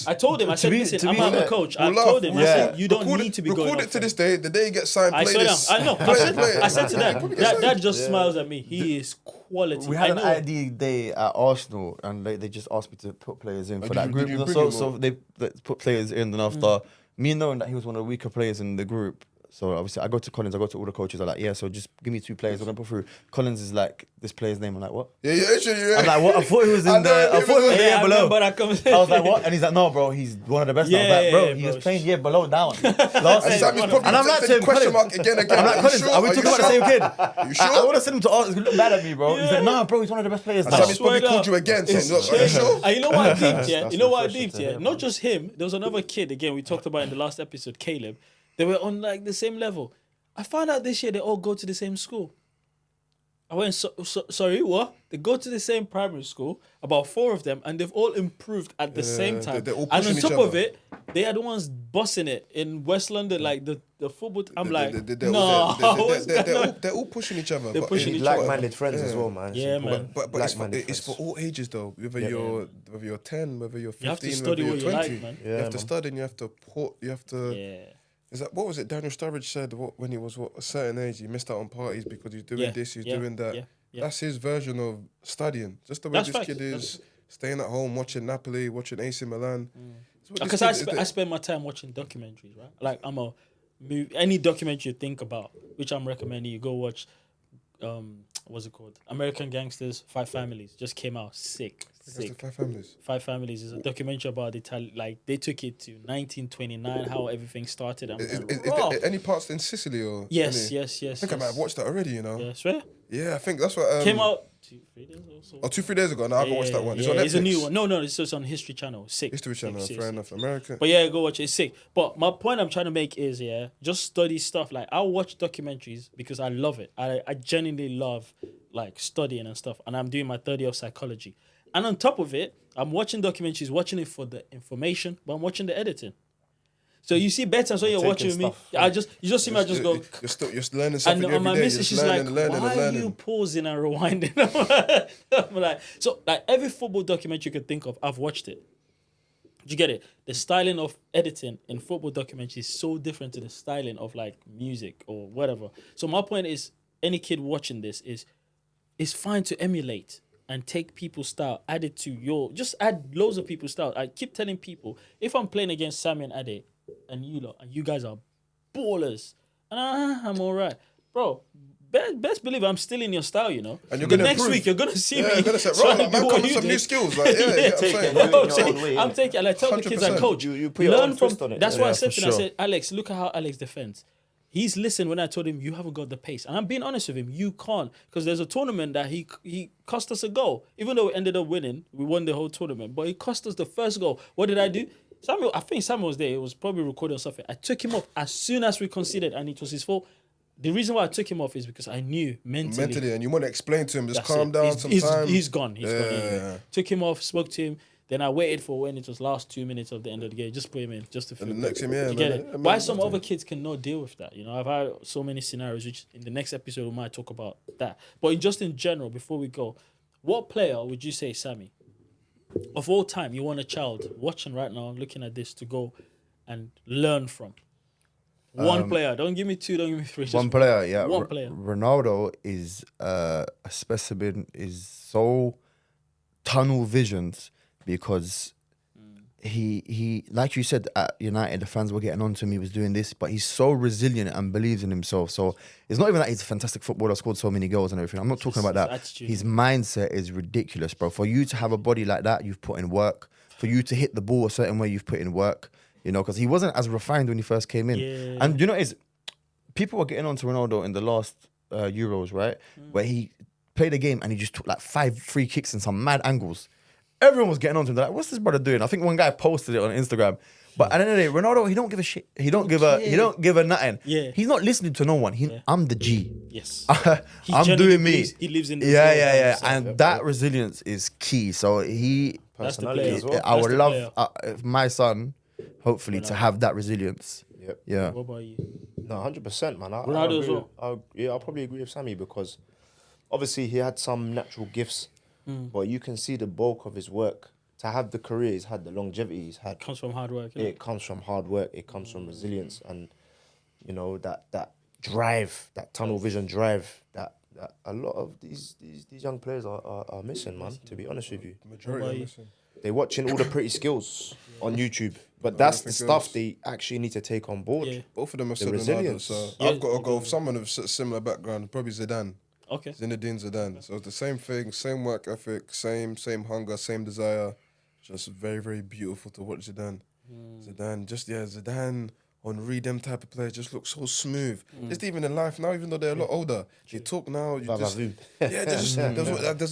[SPEAKER 2] I told him. I said, listen, I'm a coach. I told him. I said, you don't need to be going.
[SPEAKER 3] Record it to this day. The day he gets signed, play this.
[SPEAKER 2] I know. I said to Dad. Dad just smiles at me. He is quality.
[SPEAKER 1] We had an ID day at Arsenal, and they just asked me to put players in for that group. So they put players in, and after me knowing that he was one of the weaker players in the group. So obviously I go to Collins, I go to all the coaches, I'm like, yeah, so just give me 2 players, we're gonna put through. Collins is like, this player's name, I'm like, what?
[SPEAKER 3] Yeah.
[SPEAKER 1] I'm like, what? I thought he was in the year below. I was like, what? And he's like, no, bro, he's one of the best. I was like, bro, he was playing year below down. And I'm like to him,
[SPEAKER 3] question mark again.
[SPEAKER 1] I'm like, Collins, are we talking about the same kid?
[SPEAKER 3] You sure?
[SPEAKER 1] I would have sent him to ask, look bad at me, bro. He's like, nah, bro, he's one of the best players now.
[SPEAKER 3] Sammy's probably called you again saying, look, are you sure?
[SPEAKER 2] And you know what I deeped, yeah? You know what I deeped, yeah? Not just him, there was another kid, again, we talked about in the last episode, Caleb. They were on like the same level. I found out this year they all go to the same school. I went, sorry, what? They go to the same primary school, about 4 of them, and they've all improved at the same time.
[SPEAKER 3] They're all
[SPEAKER 2] and on
[SPEAKER 3] pushing
[SPEAKER 2] top
[SPEAKER 3] each other.
[SPEAKER 2] of it, they are the ones bossing it in West London, like the football. I'm like,
[SPEAKER 3] they're all pushing each other.
[SPEAKER 2] They're pushing each other.
[SPEAKER 4] Like-minded friends as well, man.
[SPEAKER 2] Yeah, man.
[SPEAKER 3] But it's for all ages though. Whether you're 10, whether you're 15,
[SPEAKER 2] you have to study
[SPEAKER 3] whether
[SPEAKER 2] what
[SPEAKER 3] you're
[SPEAKER 2] you
[SPEAKER 3] 20,
[SPEAKER 2] like, man.
[SPEAKER 3] you have to study and you have to.
[SPEAKER 2] Yeah.
[SPEAKER 3] Is that what was it? Daniel Sturridge said when he was a certain age, he missed out on parties because he's doing this, he's doing that.
[SPEAKER 2] Yeah.
[SPEAKER 3] That's his version of studying. Just the way this kid is staying at home, watching Napoli, watching AC Milan.
[SPEAKER 2] Because I spend my time watching documentaries, right? Like any documentary you think about, which I'm recommending you go watch. What's it called? American Gangsters, 5 Families just came out. Sick.
[SPEAKER 3] 5 Families.
[SPEAKER 2] 5 Families is a documentary about they took it to 1929, how everything started.
[SPEAKER 3] Is any parts in Sicily or?
[SPEAKER 2] Yes.
[SPEAKER 3] I think I might have watched that already. You know.
[SPEAKER 2] Yeah, swear.
[SPEAKER 3] Yeah, I think that's what
[SPEAKER 2] Came out 2-3 days also.
[SPEAKER 3] 2-3 days ago. No, I haven't watched that one. It's on Netflix.
[SPEAKER 2] It's a new one. No, it's just on History Channel. Sick.
[SPEAKER 3] History Channel.
[SPEAKER 2] Sick,
[SPEAKER 3] fair enough. America.
[SPEAKER 2] But yeah, go watch it. It's sick. But my point I'm trying to make is, just study stuff. Like, I'll watch documentaries because I love it. I genuinely love like studying and stuff. And I'm doing my third year of psychology. And on top of it, I'm watching documentaries, watching it for the information, but I'm watching the editing. So you see better, so you're watching stuff, me. You just see me. I just go.
[SPEAKER 3] You're learning something every day.
[SPEAKER 2] And my missus, she's like, "Why are you pausing and rewinding?" I'm like, every football documentary you could think of, I've watched it. Do you get it? The styling of editing in football documentaries is so different to the styling of like music or whatever. So my point is, any kid watching this is fine to emulate and take people's style, add it to just add loads of people's style. I keep telling people, if I'm playing against Sammy and Ade, and you lot, and you guys are ballers, and I'm all right, bro. Best believe I'm still in your style, you know. And you're gonna next week you're gonna see me.
[SPEAKER 3] You're gonna say, right, man, come with some new skills. Like,
[SPEAKER 2] I'm taking. Like, tell the kids I coach. You put your own twist on it. That's why I said to him, I said, Alex, look at how Alex defends. He's listened when I told him you haven't got the pace, and I'm being honest with him. You can't, because there's a tournament that he cost us a goal. Even though we ended up winning, we won the whole tournament, but he cost us the first goal. What did I do? I think Samuel was there. It was probably recording or something. I took him off as soon as we conceded, and it was his fault. The reason why I took him off is because I knew mentally,
[SPEAKER 3] and you want to explain to him, just calm down. Sometimes
[SPEAKER 2] he's gone. He's gone. Yeah. Took him off, spoke to him. Then I waited for when it was last 2 minutes of the end of the game. Just put him in, just to feel.
[SPEAKER 3] And the next game,
[SPEAKER 2] you get it? Why some other kids cannot deal with that? You know, I've had so many scenarios. Which in the next episode we might talk about that. But just in general, before we go, what player would you say, Sammy, of all time, you want a child watching right now, looking at this, to go and learn from? One player. Don't give me 2. Don't give me 3.
[SPEAKER 1] One player. Yeah.
[SPEAKER 2] One player.
[SPEAKER 1] Ronaldo is a specimen. Is so tunnel visions because he like you said at United, the fans were getting on to him. He was doing this, but he's so resilient and believes in himself. So it's not even that he's a fantastic footballer, scored so many goals and everything. I'm not talking about that.
[SPEAKER 2] Attitude.
[SPEAKER 1] His mindset is ridiculous, bro. For you to have a body like that, you've put in work. For you to hit the ball a certain way, you've put in work. You know, because he wasn't as refined when he first came in.
[SPEAKER 2] Yeah.
[SPEAKER 1] And you know, people were getting on to Ronaldo in the last Euros, right? Where he played a game and he just took like 5 free kicks in some mad angles. Everyone was getting on to him. They're like, what's this brother doing? I think one guy posted it on Instagram. But at the end of the day, Ronaldo, he don't give a shit. He don't give a nothing.
[SPEAKER 2] Yeah.
[SPEAKER 1] He's not listening to no one. I'm the G.
[SPEAKER 2] Yes.
[SPEAKER 1] I'm doing me.
[SPEAKER 2] He lives in the
[SPEAKER 1] yeah. And that resilience is key. So
[SPEAKER 4] personality as well.
[SPEAKER 1] I would love my son, hopefully, to have that resilience.
[SPEAKER 4] Yep.
[SPEAKER 1] Yeah.
[SPEAKER 2] What about you?
[SPEAKER 4] No, 100%, man.
[SPEAKER 2] Ronaldo as well.
[SPEAKER 4] I'll probably agree with Sammy because obviously he had some natural gifts, but you can see the bulk of his work. To have the career he's had, the longevity he's had,
[SPEAKER 2] Comes from hard work.
[SPEAKER 4] it comes from hard work. It comes from resilience, and you know that drive, that tunnel vision drive that a lot of these young players are missing, man. To be honest with you,
[SPEAKER 3] majority are missing.
[SPEAKER 4] they're watching all the pretty skills on YouTube, but that's the stuff they actually need to take on board.
[SPEAKER 2] Yeah.
[SPEAKER 3] Both of them are
[SPEAKER 4] The
[SPEAKER 3] Ronaldo,
[SPEAKER 4] resilience.
[SPEAKER 3] so I've got to go with someone of similar background, probably Zidane.
[SPEAKER 2] Okay.
[SPEAKER 3] Zinedine Zidane. So it's the same thing, same work ethic, same hunger, same desire. Just very, very beautiful to watch Zidane. Zidane, Henri, them type of players just look so smooth. Just even in life now, even though they're a lot older, they talk now. There's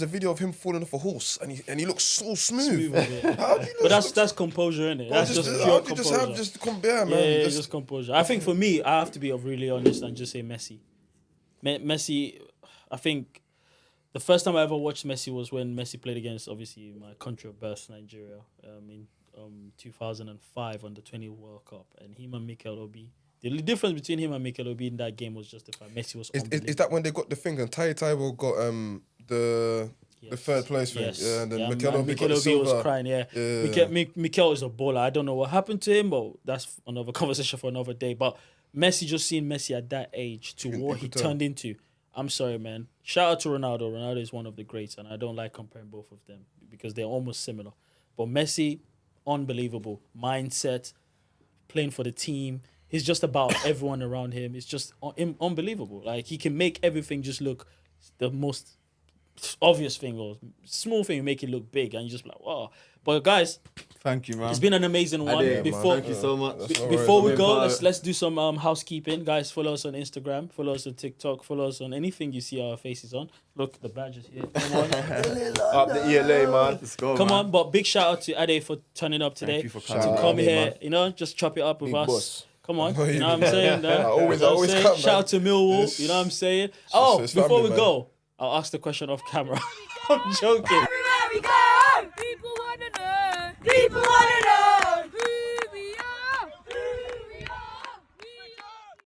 [SPEAKER 3] a video of him falling off a horse, and he looks so smooth.
[SPEAKER 2] But that's composure, innit? That's just pure composure.
[SPEAKER 3] Man.
[SPEAKER 2] Just composure. I think for me, I have to be really honest and just say Messi. Messi, I think the first time I ever watched Messi was when Messi played against, obviously, my country of birth, Nigeria, in 2005 on the 20 World Cup. And him and Mikel Obi. The difference between him and Mikel Obi in that game was just the fact Messi was
[SPEAKER 3] Is that when they got the thing and Taiwo got the third place thing?
[SPEAKER 2] Yes.
[SPEAKER 3] Yeah, and then
[SPEAKER 2] Mikel Obi was crying, Mikel is a baller. I don't know what happened to him, but that's another conversation for another day. But Messi, just seeing Messi at that age to what he turned into, I'm sorry, man. Shout out to Ronaldo. Ronaldo is one of the greats, and I don't like comparing both of them because they're almost similar. But Messi, unbelievable. Mindset, playing for the team. He's just about everyone around him. It's just unbelievable. Like, he can make everything just look the most obvious thing or small thing, make it look big, and you just be like, wow. But guys,
[SPEAKER 1] thank you, man.
[SPEAKER 2] It's been an amazing one.
[SPEAKER 1] Thank you so much.
[SPEAKER 2] Before we go, let's do some housekeeping. Guys, follow us on Instagram, follow us on TikTok, follow us on anything you see our faces on. Look, the badge is here. Come on.
[SPEAKER 4] Up the ELA, man.
[SPEAKER 1] Let's go,
[SPEAKER 2] Come
[SPEAKER 1] man.
[SPEAKER 2] on, but big shout out to Ade for turning up today.
[SPEAKER 1] Thank you for coming.
[SPEAKER 2] To come here, you know, just chop it up with
[SPEAKER 4] Big
[SPEAKER 2] us.
[SPEAKER 4] boss.
[SPEAKER 2] Come on, you know what I'm saying?
[SPEAKER 3] I always
[SPEAKER 2] saying?
[SPEAKER 3] come,
[SPEAKER 2] Shout out to Millwall, you know what I'm saying?
[SPEAKER 3] it's
[SPEAKER 2] Before
[SPEAKER 3] family,
[SPEAKER 2] we
[SPEAKER 3] man.
[SPEAKER 2] go, I'll ask the question off camera. I'm joking.
[SPEAKER 5] Everywhere we go, people wanna know. People wanna know.